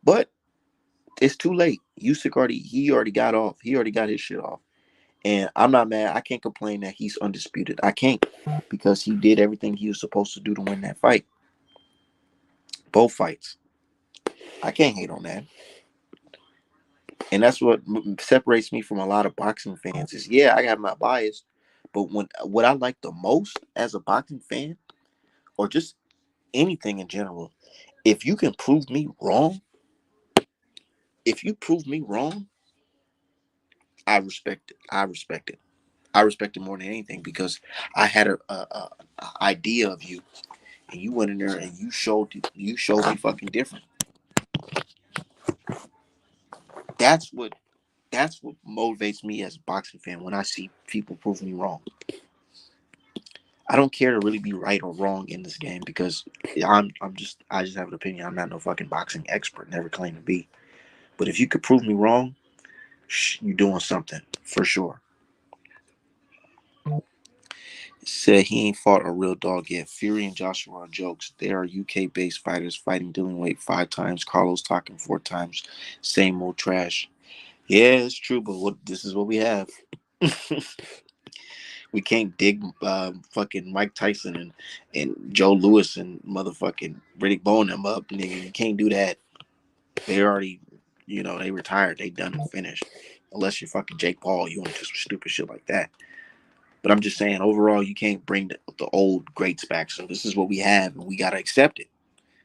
But it's too late. Usyk already got off. He already got his shit off. And I'm not mad. I can't complain that he's undisputed. I can't, because he did everything he was supposed to do to win that fight. Both fights. I can't hate on that. And that's what separates me from a lot of boxing fans is, yeah, I got my bias, but what I like the most as a boxing fan, or just anything in general, if you can prove me wrong, if you prove me wrong, I respect it. I respect it. I respect it more than anything, because I had a idea of you, and you went in there and you showed me fucking different. That's what that's what motivates me as a boxing fan when I see people prove me wrong. I don't care to really be right or wrong in this game, because I just have an opinion. I'm not no fucking boxing expert, never claim to be. But if you could prove me wrong, you're doing something for sure. Said he ain't fought a real dog yet. Fury and Joshua are jokes. They are UK-based fighters fighting Dylan Wade 5 times, Carlos Talking 4 times. Same old trash. Yeah, it's true, but this is what we have. We can't dig fucking Mike Tyson and Joe Louis and motherfucking Riddick Bowe them up, nigga. You can't do that. They already, they retired. They done and finished. Unless you're fucking Jake Paul, you want to do some stupid shit like that. But I'm just saying, overall, you can't bring the old greats back. So this is what we have, and we gotta accept it.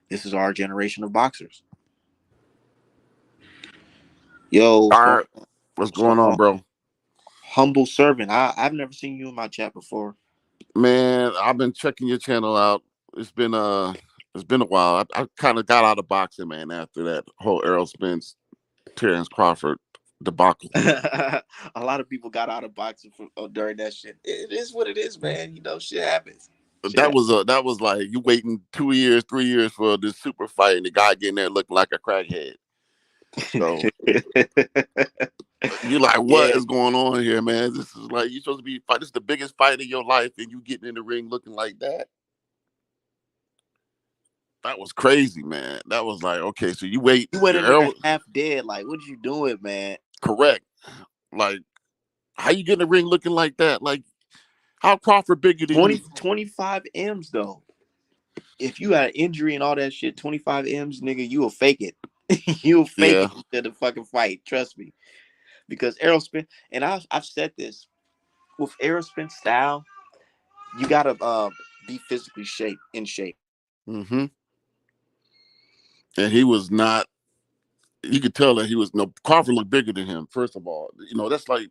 This is our generation of boxers. Yo, All right, what's going on, bro? Humble servant. I've never seen you in my chat before. Man, I've been checking your channel out. It's been a while. I kind of got out of boxing, man, after that whole Errol Spence, Terrence Crawford debacle. A lot of people got out of boxing during that shit. It is what it is, man. Shit happens. That was like you waiting 2 years, 3 years for this super fight, and the guy getting there looking like a crackhead. So you're like, what is going on here, man? This is like, you're supposed to be fight. This is the biggest fight of your life, and you getting in the ring looking like that. That was crazy, man. That was like, okay, so you wait. You went in there half dead. Like, what you doing, man? Correct. Like, how you get in the ring looking like that? Like, how Crawford bigger than 25 M's, though. If you got an injury and all that shit, 25 M's, nigga, you will fake it. You'll fake it to the fucking fight. Trust me. Because Errol Spence, and I've said this, with Errol Spence style, you gotta be physically in shape. Mm-hmm. And he was not. You could tell that he was. No, Crawford looked bigger than him. First of all, that's like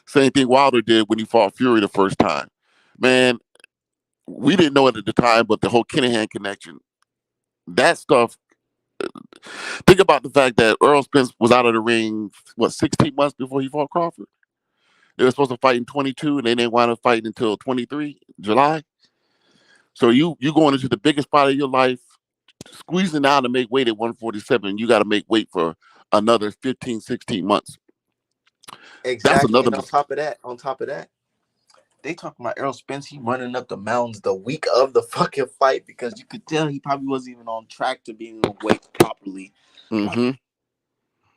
same thing Wilder did when he fought Fury the first time. Man, we didn't know it at the time, but the whole Kinahan connection, that stuff. Think about the fact that Errol Spence was out of the ring 16 months before he fought Crawford. They were supposed to fight in 22, and they didn't wind up fighting until 23 July. So you going into the biggest fight of your life, squeezing out to make weight at 147. You got to make weight for another 15, 16 months. Exactly. That's another. And on top of that, they talking about Errol Spence. He running up the mountains the week of the fucking fight because you could tell he probably wasn't even on track to being able to weight properly. Mm-hmm.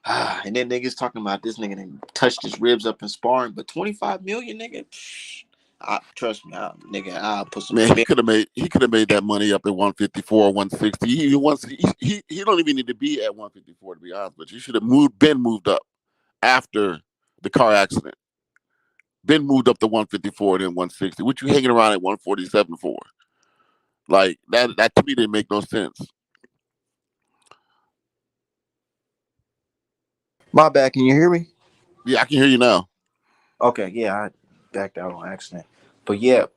And then niggas talking about this nigga and touched his ribs up in sparring, but 25 million, nigga. Trust me, nigga. I'll put some. Man, he could have made that money up at 154, 160. He don't even need to be at 154 to be honest, but you should have been moved up after the car accident. Been moved up to 154 then 160. What you hanging around at 147 for? Like that to me didn't make no sense. My bad. Can you hear me? Yeah, I can hear you now. Okay, yeah, I backed out on accident. But yeah,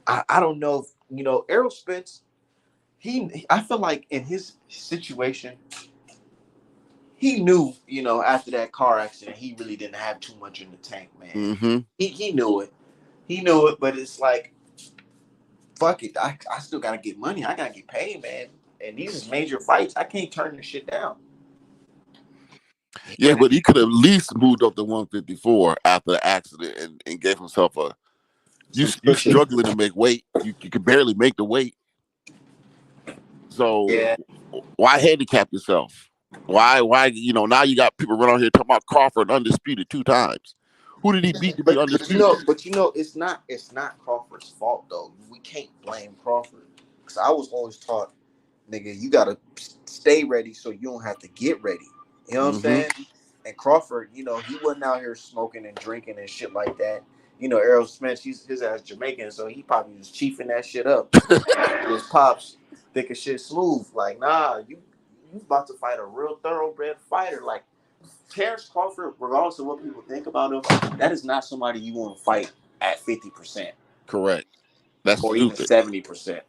I don't know if, Errol Spence, I feel like in his situation, he knew, after that car accident, he really didn't have too much in the tank, man. Mm-hmm. He knew it. He knew it, but it's like, fuck it. I still gotta get money. I gotta get paid, man. And these is major fights. I can't turn this shit down. Yeah, but he could have at least moved up to 154 after the accident and gave himself a. You struggling to make weight. You can barely make the weight. So why handicap yourself? Why? Now you got people running out here talking about Crawford undisputed 2 times. Who did he beat to be undisputed? But it's not Crawford's fault though. We can't blame Crawford because I was always taught, nigga, you gotta stay ready so you don't have to get ready. You know what I'm saying? And Crawford, he wasn't out here smoking and drinking and shit like that. Errol Spence, his ass Jamaican, so he probably was chiefing that shit up. His pops thinking shit smooth. Like, nah, you about to fight a real thoroughbred fighter. Like Terrence Crawford, regardless of what people think about him, that is not somebody you want to fight at 50%. Correct. That's or stupid. Even 70%.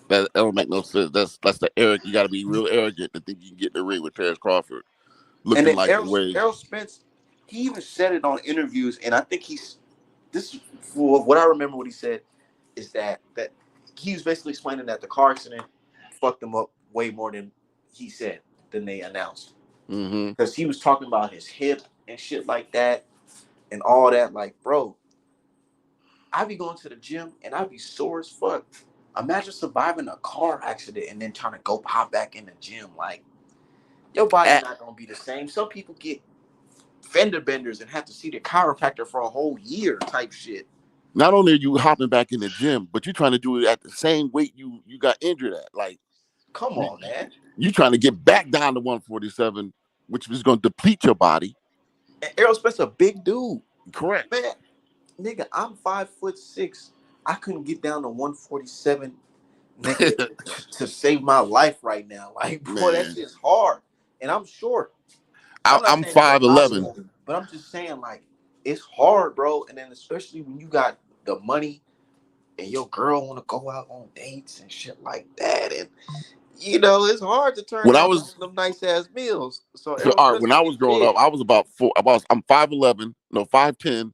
That don't make no sense. That's the arrogant. You got to be real arrogant to think you can get in the ring with Terrence Crawford, looking like Errol Spence, he even said it on interviews, and I think this for what I remember. What he said is that he was basically explaining that the car accident fucked him up way more than they announced. Because he was talking about his hip and shit like that, and all that. Like, bro, I be going to the gym and I be sore as fuck. Imagine surviving a car accident and then trying to go pop back in the gym. Like, your body At, not gonna be the same. Some people get fender benders and have to see the chiropractor for a whole year type shit. not only are you hopping back in the gym, but you're trying to do it at the same weight you got injured at. Like Come you, on, man. you trying to get back down to 147, which is going to deplete your body. And Errol Spence a big dude. Correct. Man, nigga, I'm 5'6". I couldn't get down to 147, nigga, to save my life right now. Like, boy, that Man, shit's hard. And I'm short. I'm not I'm saying it's 5'11". impossible, but I'm just saying, like, it's hard, bro. And then especially when you got the money and your girl want to go out on dates and shit like that. And, it's hard to turn When I down was them nice ass meals. So so Errol all right, Spence when is I getting was growing fed. up, I was about I'm 5'11", no 5'10",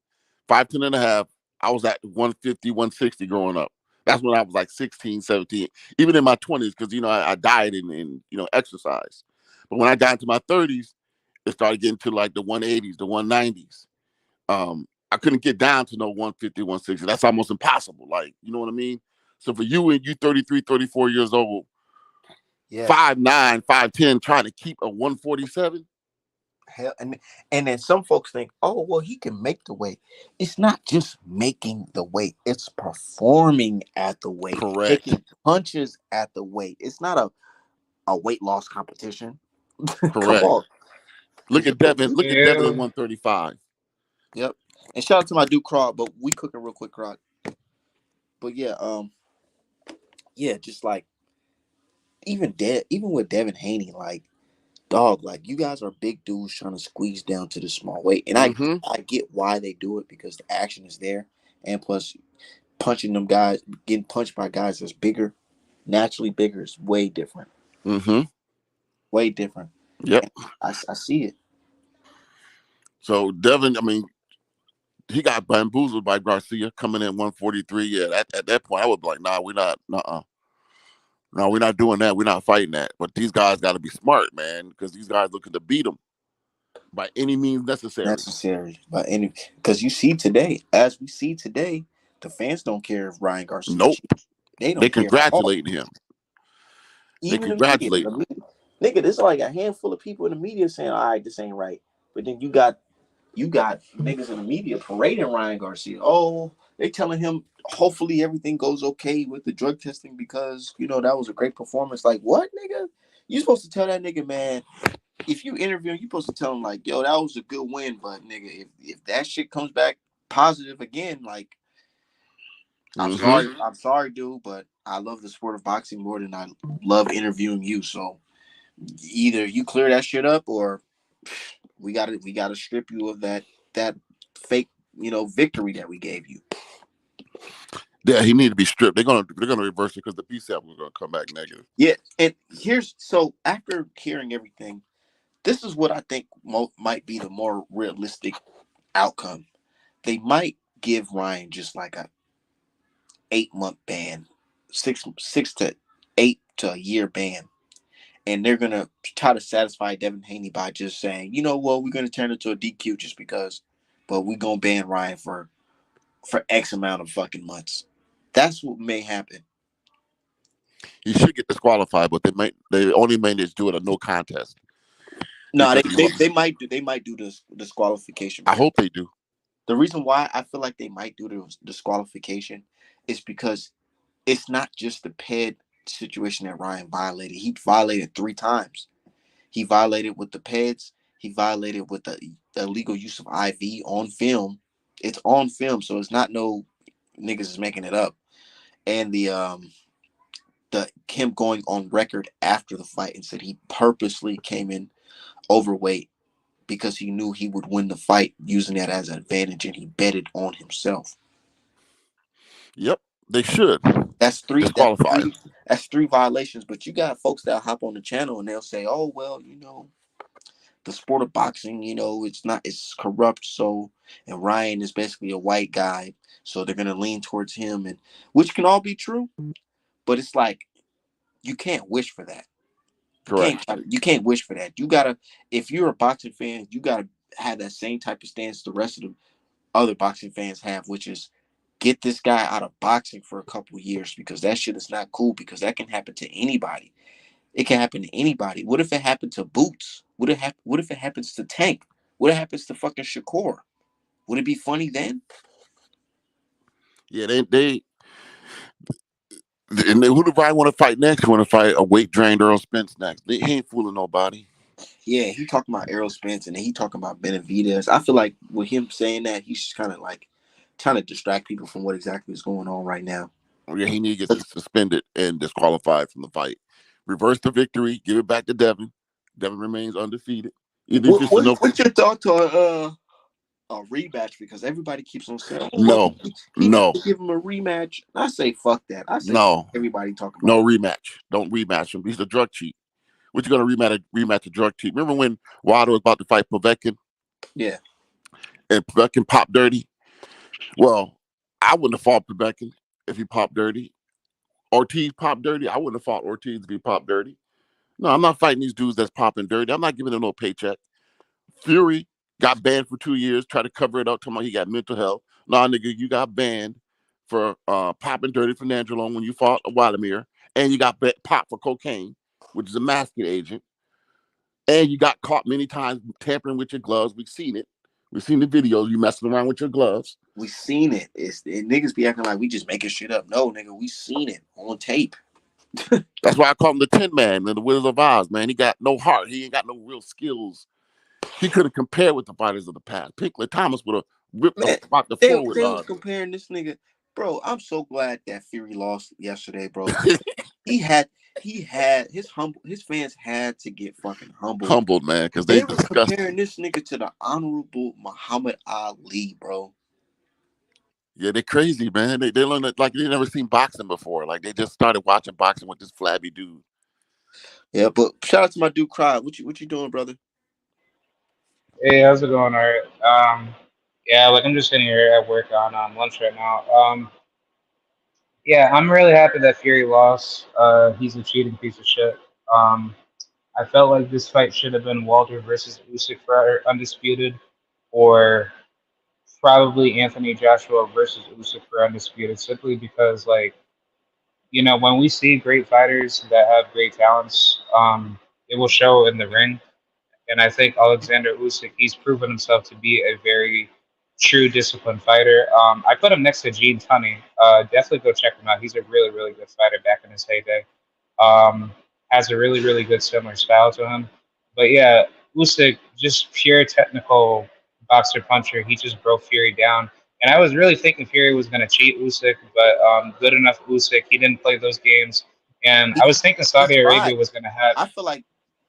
5'10" and a half. I was at 150, 160 growing up. That's when I was like 16, 17, even in my 20s, because I dieted and exercise. But when I got into my 30s, it started getting to like the 180s, the 190s. I couldn't get down to no 150, 160. That's almost impossible. Like, you know what I mean? So for you and you 33, 34 years old, Yes. 5'9", 5'10", trying to keep a 147. Hell, and then some folks think, oh, well, he can make the weight. It's not just making the weight; it's performing at the weight, Correct. taking punches at the weight. It's not a weight loss competition. Come Correct. on, Look at Devin. Look at Devin at Yeah. 135. Yep. And shout out to my dude Crowd, but we cooking real quick, Crowd. But yeah, yeah, just like even with Devin Haney, like, dog, like, you guys are big dudes trying to squeeze down to the small weight, and Mm-hmm. I get why they do it because the action is there, and plus punching them guys, getting punched by guys that's bigger, naturally bigger, is way different, Mm-hmm. way different. Yep. And I see it. So Devin, I mean, he got bamboozled by Garcia coming in 143. Yeah, at that point, I would be like, nah, we're not. No, we're not doing that. We're not fighting that. But these guys got to be smart, man, because these guys looking to beat him by any means necessary. Necessary by any, because you see today, as we see today, the fans don't care if Ryan Garcia Nope. cheats. They They don't care at all. congratulating him. They Even the media, congratulating him. nigga, there's like a handful of people in the media saying, "All right, this ain't right," but then you got niggas in the media parading Ryan Garcia. Oh, they telling him hopefully everything goes okay with the drug testing because that was a great performance. Like, what, nigga? You supposed to tell that nigga, man. If you interview him, you supposed to tell him like, yo, that was a good win, but nigga, if that shit comes back positive again, like, Mm-hmm. I'm sorry, dude, but I love the sport of boxing more than I love interviewing you. So either you clear that shit up or we gotta strip you of that fake victory that we gave you. Yeah, he need to be stripped. They're gonna reverse it because the PSAP was gonna come back negative. Yeah, and so after hearing everything, this is what I think might be the more realistic outcome. They might give Ryan just like a 8-month ban, six to 8 to a year ban, and they're gonna try to satisfy Devin Haney by just saying, we're gonna turn it to a DQ just because, but we're gonna ban Ryan for X amount of fucking months. That's what may happen. He should get disqualified, but they only managed to do it a no contest No, because he lost. they might do this disqualification. I hope they do. The reason why I feel like they might do the disqualification is because it's not just the ped situation that Ryan violated. He violated 3 times. He violated with the peds. He violated with the illegal use of IV on film. It's on film, so it's not no niggas is making it up. And the him going on record after the fight and said he purposely came in overweight because he knew he would win the fight using that as an advantage, and he betted on himself. Yep, they should That's three. That's disqualify him. three. That's 3 violations. But you got folks that hop on the channel and they'll say, "Oh well, the sport of boxing, it's corrupt." So, and Ryan is basically a white guy, so they're gonna lean towards him, and which can all be true. But it's like you can't wish for that. Correct. You can't wish for that. You gotta, if you're a boxing fan, you gotta have that same type of stance the rest of the other boxing fans have, which is get this guy out of boxing for a couple years, because that shit is not cool, because that can happen to anybody. It can happen to anybody. What if it happened to Boots? What if it happens to Tank? What if it happens to fucking Shakur? Would it be funny then? Yeah, and who do I want to fight next? Want to fight a weight drained Earl Spence next? He ain't fooling nobody. Yeah, he talking about Errol Spence and then he talking about Benavidez. I feel like with him saying that, he's just kind of like trying to distract people from what exactly is going on right now. Yeah, he need to get suspended and disqualified from the fight. Reverse the victory, give it back to Devin. Devin remains undefeated. What's your thoughts on a rematch? Because everybody keeps on saying, no, he needs to give him a rematch. I say fuck that. I say no. Everybody talking about no rematch. Don't rematch him. He's a drug cheat. What you gonna rematch a drug cheat? Remember when Wilder was about to fight Povetkin? Yeah. And Povetkin popped dirty. Well, I wouldn't have fought Povetkin if he popped dirty. Ortiz popped dirty. I wouldn't have fought Ortiz if he popped dirty. No, I'm not fighting these dudes that's popping dirty. I'm not giving them no paycheck. Fury got banned for 2 years, tried to cover it up, talking about he got mental health. Nah, nigga, you got banned for popping dirty for Nangelo when you fought Vladimir, and you got popped for cocaine, which is a masking agent, and you got caught many times tampering with your gloves. We've seen it. We've seen the videos you messing around with your gloves. We seen it. Niggas be acting like we just making shit up. No, nigga, we seen it on tape. That's why I call him the Tin Man and the Wizard of Oz, man. He got no heart. He ain't got no real skills. He could have compared with the fighters of the past. Pinkley Thomas would have ripped the forward. They was comparing this nigga. Bro, I'm so glad that Fury lost yesterday, bro. he had his fans had to get fucking humbled, man, because they were comparing this nigga to the honorable Muhammad Ali, bro. Yeah, they're crazy, man. They learned it like they never seen boxing before. Like they just started watching boxing with this flabby dude. Yeah, but shout out to my dude Cry. What you doing, brother? Hey, how's it going? All right. Yeah, like I'm just sitting here at work on lunch right now. Yeah, I'm really happy that Fury lost. He's a cheating piece of shit. Um, I felt like this fight should have been Walter versus Usyk for undisputed, or probably Anthony Joshua versus Usyk for undisputed, simply because when we see great fighters that have great talents, it will show in the ring. And I think Alexander Usyk, he's proven himself to be a very true disciplined fighter. I put him next to Gene Tunney. Definitely go check him out. He's a really, really good fighter back in his heyday. Has a really, really good similar style to him. But yeah, Usyk, just pure technical boxer puncher. He just broke Fury down. And I was really thinking Fury was going to cheat Usyk, but good enough Usyk. He didn't play those games. And I was thinking Saudi Arabia was going to have. I feel like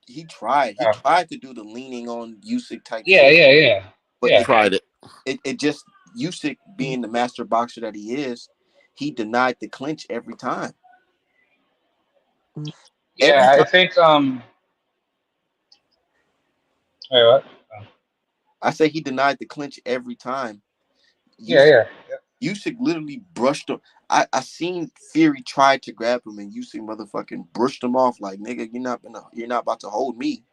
he tried. He tried to do the leaning on Usyk type. Yeah, shit. Yeah. But he tried it. It just Usyk being the master boxer that he is, he denied the clinch every time. Yeah, I think. Wait, what? I say he denied the clinch every time. Yeah. Usyk literally brushed him. I seen Fury try to grab him, and Usyk motherfucking brushed him off like, nigga, you're not about to hold me.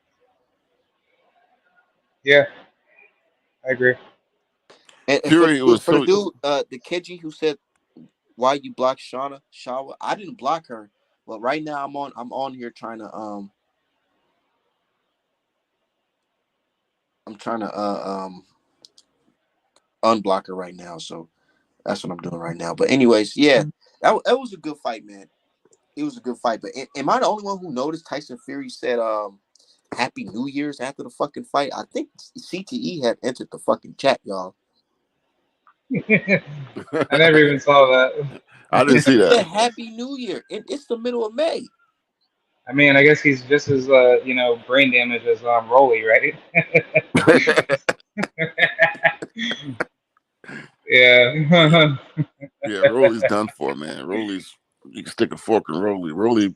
Yeah, I agree. And Fury for was the dude, the Keji who said, "Why you block Shawa?" I didn't block her, but right now I'm on here trying to I'm trying to unblock her right now. So that's what I'm doing right now. But anyways, yeah, that was a good fight, man. It was a good fight. But am I the only one who noticed Tyson Fury said Happy New Year's after the fucking fight? I think CTE had entered the fucking chat, y'all. I never even saw that. I didn't see that. Happy New Year. It's the middle of May. I mean, I guess he's just as brain damaged as Rolly, right? Yeah. Yeah, Rolly's done for, man. Rolly's, you can stick a fork in Rolly. Rolly.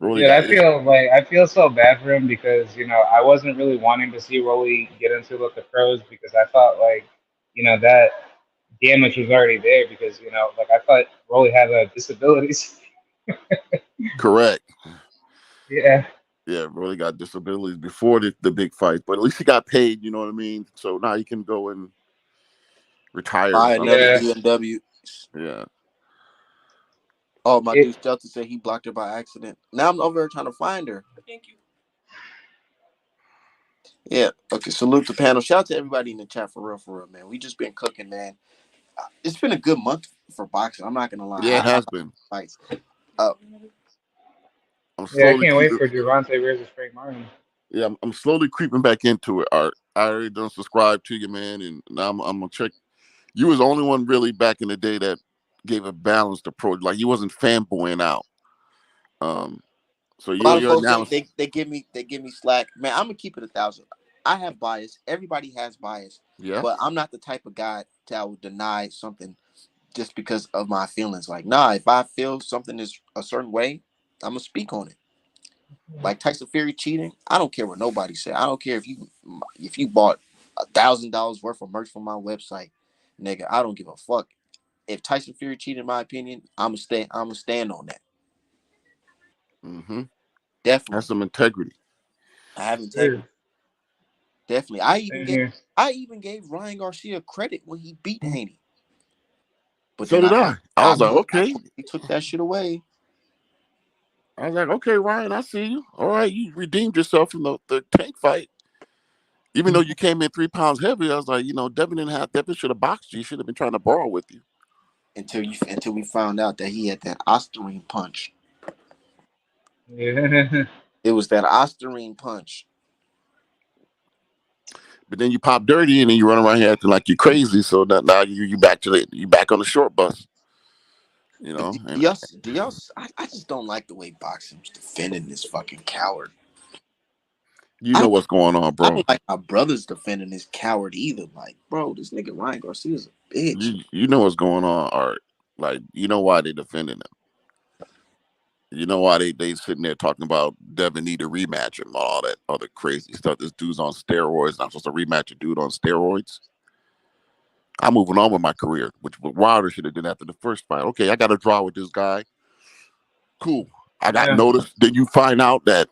Yeah, I feel so bad for him because I wasn't really wanting to see Rolly get into with the pros because I thought that damage was already there because I thought Rolly had disabilities. Correct. Yeah. Yeah, Rolly got disabilities before the big fight, but at least he got paid. You know what I mean? So now he can go and retired or Buy something. another Yeah. BMW. Yeah. Oh, my It, dude Shelton said he blocked her by accident. Now I'm over here trying to find her. Yeah. Okay. Salute the panel. Shout out to everybody in the chat for real, man. We just been cooking, man. It's been a good month for boxing. I'm not gonna lie. Yeah, it I has been. fights. Uh, I'm yeah, I slowly can't wait creeping. for Gervonta versus Frank Martin. Yeah, I'm slowly creeping back into it. Art. I already done subscribe to you, man, and now I'm gonna check. You was the only one really back in the day that gave a balanced approach. Like you wasn't fanboying out. Um, so a lot of your folks analysis. they give me slack, man. I'm gonna keep it 1,000. I have bias. Everybody has bias, Yeah. but I'm not the type of guy that will deny something just because of my feelings. Like, nah, if I feel something is a certain way, I'm gonna speak on it. Like Tyson Fury cheating, I don't care what nobody say. I don't care if you bought $1,000 worth of merch from my website, nigga. I don't give a fuck. If Tyson Fury cheated, in my opinion, I'm gonna stand on that. Mm-hmm. That's Definitely, some integrity. I have Sure. integrity. Definitely, Same here. I even gave Ryan Garcia credit when he beat Haney, but So then did I. I was like, I okay. quickly took that shit away. I was like, okay, Ryan, I see you. All right, you redeemed yourself from the tank fight. Even though you came in 3 pounds heavy, I was like, Devin should have boxed you. He should have been trying to brawl with you. Until we found out that he had that Ostarine punch. Yeah. It was that Ostarine punch. But then you pop dirty and then you run around here acting like you're crazy. So now you back on the short bus. But And I just don't like the way boxing's defending this fucking coward. you I know don't what's going on, I bro. don't like my brother's defending this coward either. Like, bro, this nigga Ryan Garcia's a bitch. You know what's going on, Art. Like, you know why they defending him. You know why they sitting there talking about Devin need a rematch and all that other crazy stuff. This dude's on steroids. I'm supposed to rematch a dude on steroids. I'm moving on with my career, which Wilder should have done after the first fight. Okay, I got to draw with this guy. Cool. I got Yeah. noticed. Then you find out that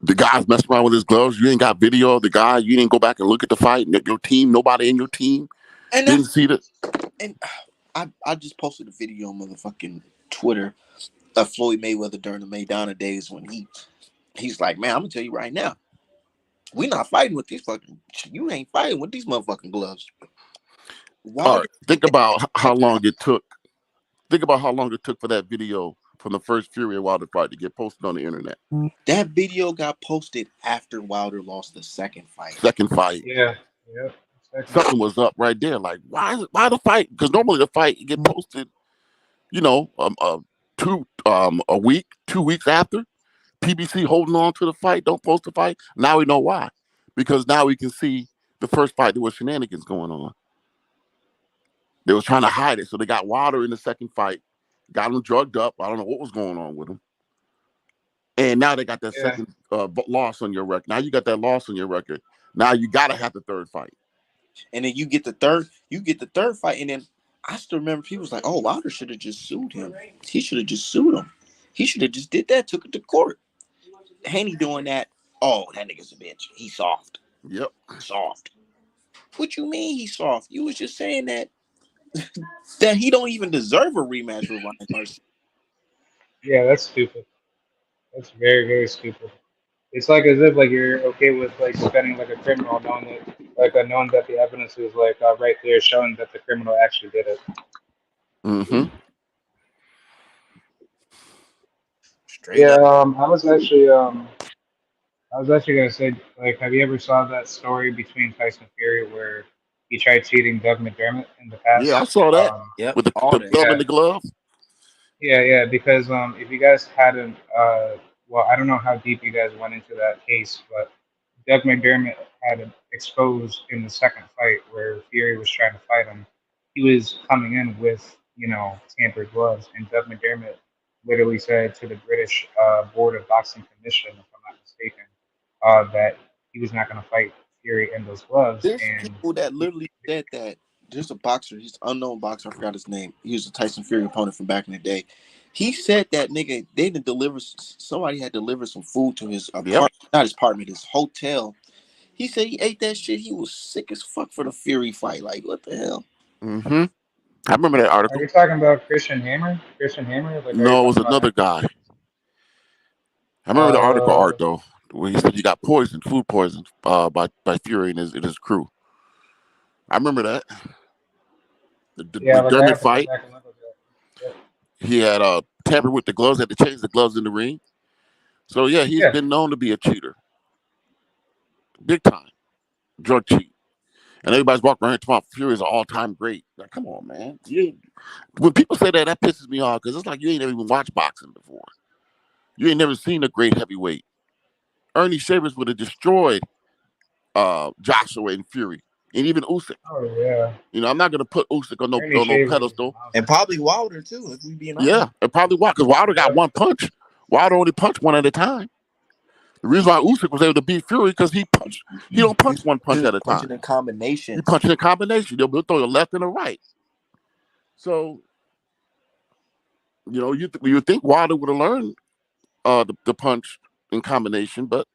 the guy's messing around with his gloves. You ain't got video of the guy. You didn't go back and look at the fight. Your team, nobody in your team And didn't that's see the. and I just posted a video on motherfucking Twitter of Floyd Mayweather during the Maidana days when he's like, man, I'm gonna tell you right now, we not fighting with these fucking. You ain't fighting with these motherfucking gloves. All Wilder, right, think about how long it took. Think about how long it took for that video from the first Fury and Wilder fight to get posted on the internet. that video got posted after Wilder lost the second fight. Second fight, Yeah. Yep. Second. something was up right there. Like, why the fight? Because normally the fight get posted, you know, a week, 2 weeks after. PBC holding on to the fight, don't post the fight. Now we know why. Because now we can see the first fight there was shenanigans going on. They was trying to hide it. So they got Wilder in the second fight, got him drugged up. I don't know what was going on with him. And now they got that Yeah. second loss on your record. Now you got that loss on your record. Now you gotta have the third fight. And then you get the third fight, and then I still remember people was like, "Oh, Wilder should have just sued him. He should have just sued him. He should have just did that, took it to court." Haney doing that. Oh, that nigga's a bitch. He's soft. Yep. Soft. What you mean he's soft? You was just saying that he don't even deserve a rematch with Ryan Garcia. Yeah, that's stupid. That's very, very stupid. It's like as if like you're okay with like defending like a criminal, knowing that the evidence is like right there, showing that the criminal actually did it. Mm-hmm. Straight Yeah, up. I was actually gonna say, like, have you ever saw that story between Tyson Fury where he tried cheating Doug McDermott in the Yeah, I past? saw that Yep. with the All that. thumb Yeah, in the glove. yeah, because if you guys hadn't, well, I don't know how deep you guys went into that case, but Doug McDermott had exposed in the second fight where Fury was trying to fight him. He was coming in with, tampered gloves, and Doug McDermott literally said to the British Board of Boxing Commission, if I'm not mistaken, that he was not going to fight Fury in those gloves. There's And people that literally said that. There's a boxer, he's an unknown boxer, I forgot his name. He was a Tyson Fury opponent from back in the day. He said that nigga, they didn't deliver, somebody had delivered some food to his Yep. apartment, not his apartment, his hotel. He said he ate that shit. He was sick as fuck for the Fury fight. Like, what the hell? Mm-hmm. I remember that Are article. you talking about Christian Hammer? Christian Hammer? Like, are you No, it was talking about another him? guy. I remember the article art though, where he said he got poisoned, food poisoned, by Fury and his crew. I remember that. The Yeah, like I McDermott have to go fight, back and look at that. he had tampered with the gloves, had to change the gloves in the ring. So yeah, he's Yeah. been known to be a cheater, big time drug cheat. And everybody's walking around talking about Fury is an all-time great. Like, come on, man. When people say that, that pisses me off because it's like you ain't never even watched boxing before. You ain't never seen a great heavyweight. Ernie Shavers would have destroyed Joshua and Fury, and even Usyk. Oh yeah. You know, I'm not gonna put Usyk on Ernie no Shavers is a pedestal. monster. And probably Wilder too, if we being honest. Yeah, and probably why because Wilder got Yep. one punch. Wilder only punched one at a time. The reason why Usyk was able to beat Fury because he don't punch one punch at a Punching time. in combinations. He punches in combination. He'll throw a left and a right. So you know, you would think Wilder would have learned the punch in combination, but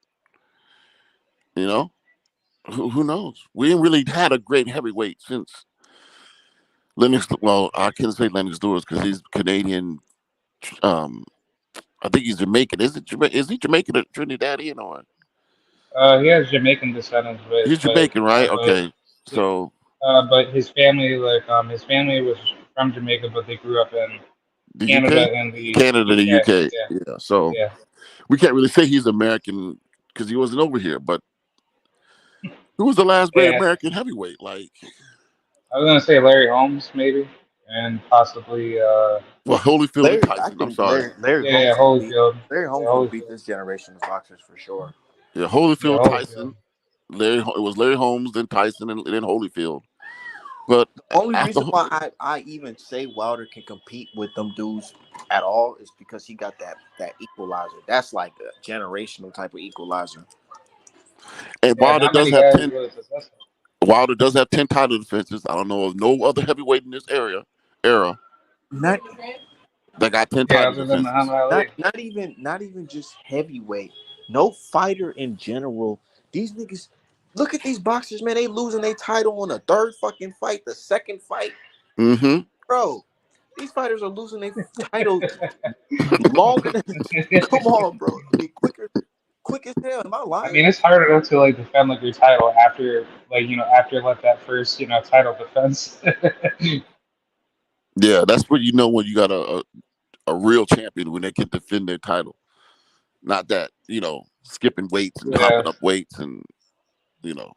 you know, who knows? We ain't really had a great heavyweight since Lennox. Well, I can't say Lennox Lewis because he's Canadian. Um, I think he's Jamaican. Is he Jamaican or Trinidadian or? He has Jamaican descendants, He's Jamaican, right? Okay, so but his family, his family was from Jamaica, but they grew up in the Canada UK, and the Canada, the UK. UK. Yeah, Yeah, so yeah. we can't really say he's American because he wasn't over here. But who was the last great Yeah. American heavyweight? Like, I was gonna say Larry Holmes, maybe, and possibly well, Holyfield and Larry, I Tyson. I'm think sorry. Larry yeah, Holmes would beat Holyfield. Larry Yeah, Holmes would beat Holyfield. this generation of boxers for sure. Yeah, Yeah, Holyfield, Holyfield. Tyson. It was Larry Holmes, then Tyson, and then Holyfield. But Only after reason why I even say Wilder can compete with them dudes at all is because he got that equalizer. That's like a generational type of equalizer. and Yeah, not many guys really possess it. Wilder does have 10 title defenses. I don't know of no other heavyweight in this era Not that got 10 Yeah, title other than defenses. Muhammad Ali. not even just heavyweight. No fighter in general. These niggas look at these boxers, man. They losing their title on the third fucking fight, the second fight. Mm-hmm. Bro, these fighters are losing their titles longer than come on, bro. I mean, quick as hell. Am I I lying? mean, it's hard enough to like defend like your title after after like that first title defense. Yeah, that's what you know when you got a real champion when they can defend their title. Not that, skipping weights and Yeah, hopping up weights and, you know.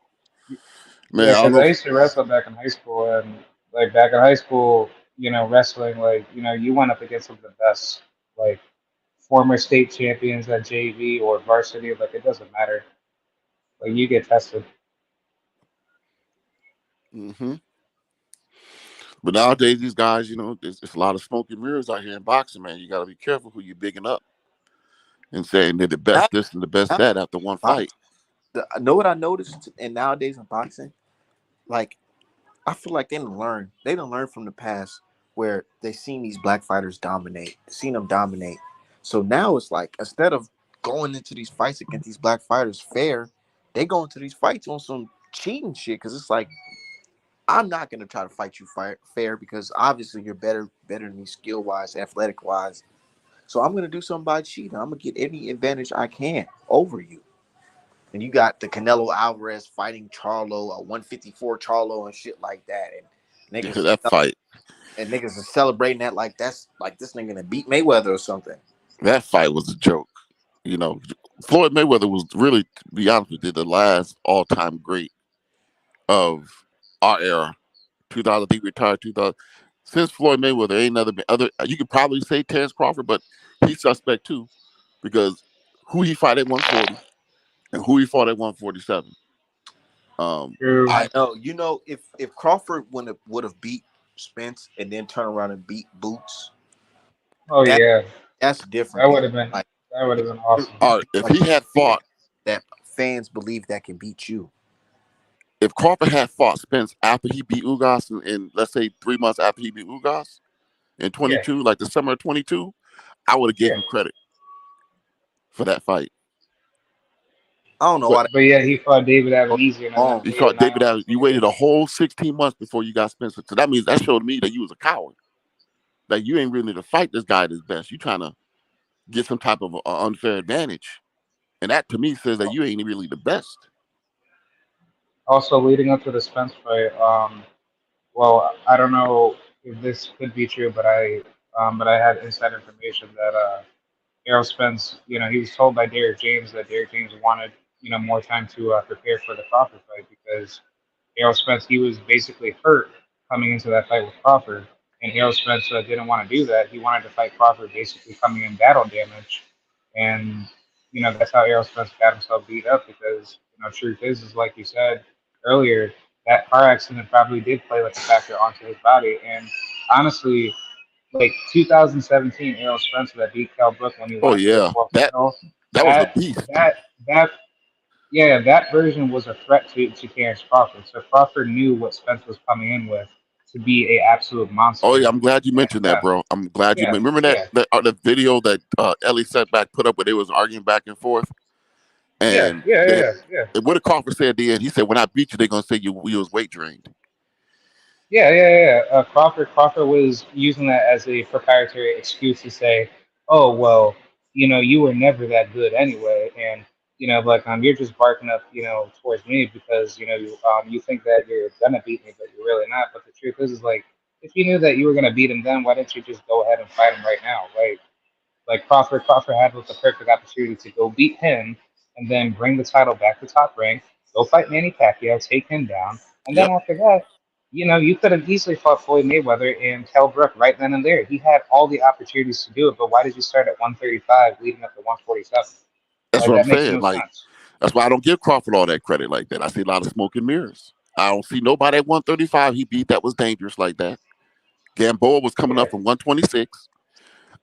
Man, yeah, I don't because know. I used to wrestle back in high school, and like back in high school, wrestling, like you went up against some of the best, like former state champions at JV or varsity. Like it doesn't matter. Like you get tested. Mm-hmm. But nowadays, these guys, there's a lot of smoke and mirrors out here in boxing, man. You got to be careful who you're bigging up and saying they're the best That, this and the best that that after one fight. know what I noticed, and nowadays in boxing, like I feel like they didn't learn. They didn't learn from the past where they seen these black fighters dominate, seen them dominate. So now it's like instead of going into these fights against these black fighters fair, they go into these fights on some cheating shit because it's like I'm not gonna try to fight you fair because obviously you're better than me skill wise, athletic wise. So I'm gonna do something by cheating. I'm gonna get any advantage I can over you. And you got the Canelo Alvarez fighting Charlo, a 154 Charlo and shit like that. And niggas That fight. and niggas are celebrating that like that's like this nigga gonna beat Mayweather or something. That fight was a joke. Floyd Mayweather was really, to be honest with you, the last all-time great of our era. 2000, I think he retired 2000. Since Floyd Mayweather, ain't other. You could probably say Terrence Crawford, but he's suspect too because who he fought at 140 and who he fought at 147. True. I know. If Crawford would have beat Spence and then turn around and beat Boots, Oh that yeah, that's that different. would have been Like awesome. All right, if he had fought, that fans believe that can beat you. if Crawford had fought Spence after he beat Ugas in let's say 3 months after he beat Ugas in Yeah, 22, like the summer of 22, I would have gave yeah. him credit for that fight. I don't know why. But yeah, he fought David Allen easier, and then You waited fought 9 David Allen. months You later. waited a whole 16 months before you got Spencer. So that means that showed me that you was a coward. That you ain't really to fight this guy at his best. You trying to get some type of unfair advantage, and that to me says that you ain't really the best. Also, leading up to the Spence fight, well, I don't know if this could be true, but I had inside information that Errol Spence, he was told by Derrick James that Derrick James wanted, more time to prepare for the Crawford fight because Errol Spence, he was basically hurt coming into that fight with Crawford, and Errol Spence didn't want to do that. He wanted to fight Crawford basically coming in battle damage, and that's how Errol Spence got himself beat up because truth is like you said earlier, that car accident probably did play like a factor onto his body, and honestly, like 2017 Errol Spencer that beat Kell Brook when he Oh won his yeah, first world that title, that was a that beast. that yeah, that version was a threat to Terrence Crawford. So Crawford knew what Spence was coming in with to be a absolute Oh monster. yeah, I'm glad you And mentioned that, bro. I'm glad you yeah, remember that yeah, the video that Ellie Setback put up where they was arguing back and forth, yeah, and yeah, they yeah, yeah. and what did Crawford say at the end? He said, "When I beat you, they're gonna say you was weight drained." Yeah, yeah, yeah. Crawford was using that as a proprietary excuse to say, "Oh, well, you were never that good anyway, and like you're just barking up, towards me because you think that you're gonna beat me, but you're really not. But the truth is like, if you knew that you were gonna beat him, then why didn't you just go ahead and fight him right now? Like Crawford had the perfect opportunity to go beat him and then bring the title back to Top Rank, go fight Manny Pacquiao, take him down, and then Yep, after that, you could have easily fought Floyd Mayweather and Kell Brook right then and there. He had all the opportunities to do it, but why did you start at 135 leading up to 147? that's Like what I'm that makes saying. no Like sense. that's why I don't give Crawford all that credit like that. I see a lot of smoke and mirrors. I don't see nobody at 135 he beat that was dangerous like that. Gamboa was coming Yeah, up from 126.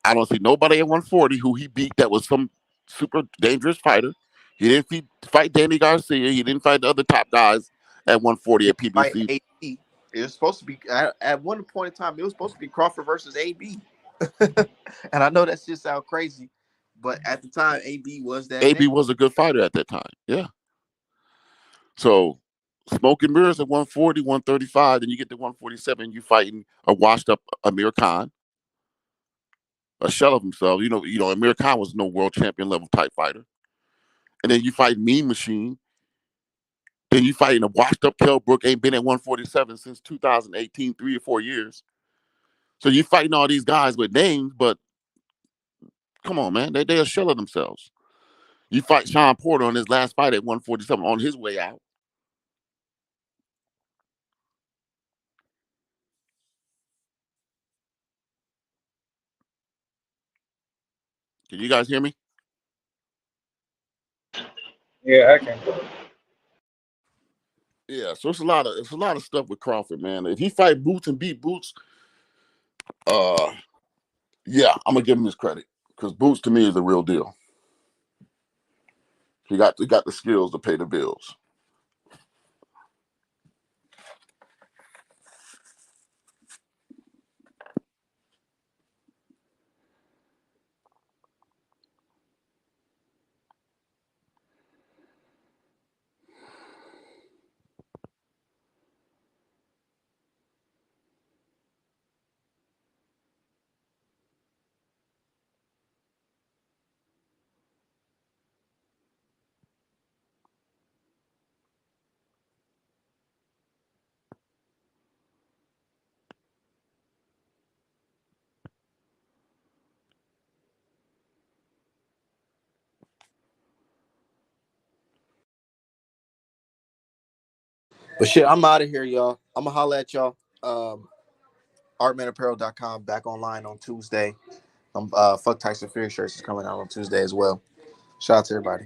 I don't see nobody at 140 who he beat that was some super dangerous fighter. He didn't fight Danny Garcia. He didn't fight the other top guys at 140 He at fight PBC. AB. It was supposed to be at one point in time. It was supposed to be Crawford versus AB. And I know that shit sound crazy, but at the time, AB was that AB name. was a good fighter at that time. Yeah. So smoke and mirrors at 140, 135, then you get to 147, you fighting a washed up Amir Khan, a shell of himself. Amir Khan was no world champion level type fighter. And then you fight Mean Machine. Then you fighting a washed up Kell Brook, ain't been at 147 since 2018, 3 or 4 years. So you fighting all these guys with names, but come on, man, they a shell of themselves. You fight Sean Porter on his last fight at 147 on his way out. Can you guys hear me? yeah, I can. Yeah, so it's a lot of stuff with Crawford, man. If he fight Boots and beat Boots, uh, yeah, I'm gonna give him his credit because Boots to me is the real deal. He got the skills to pay the bills. But shit, I'm out of here, y'all. I'm gonna holla at y'all. Artmanapparel.com back online on Tuesday. Fuck Tyson Fury shirts is coming out on Tuesday as well. Shout out to everybody.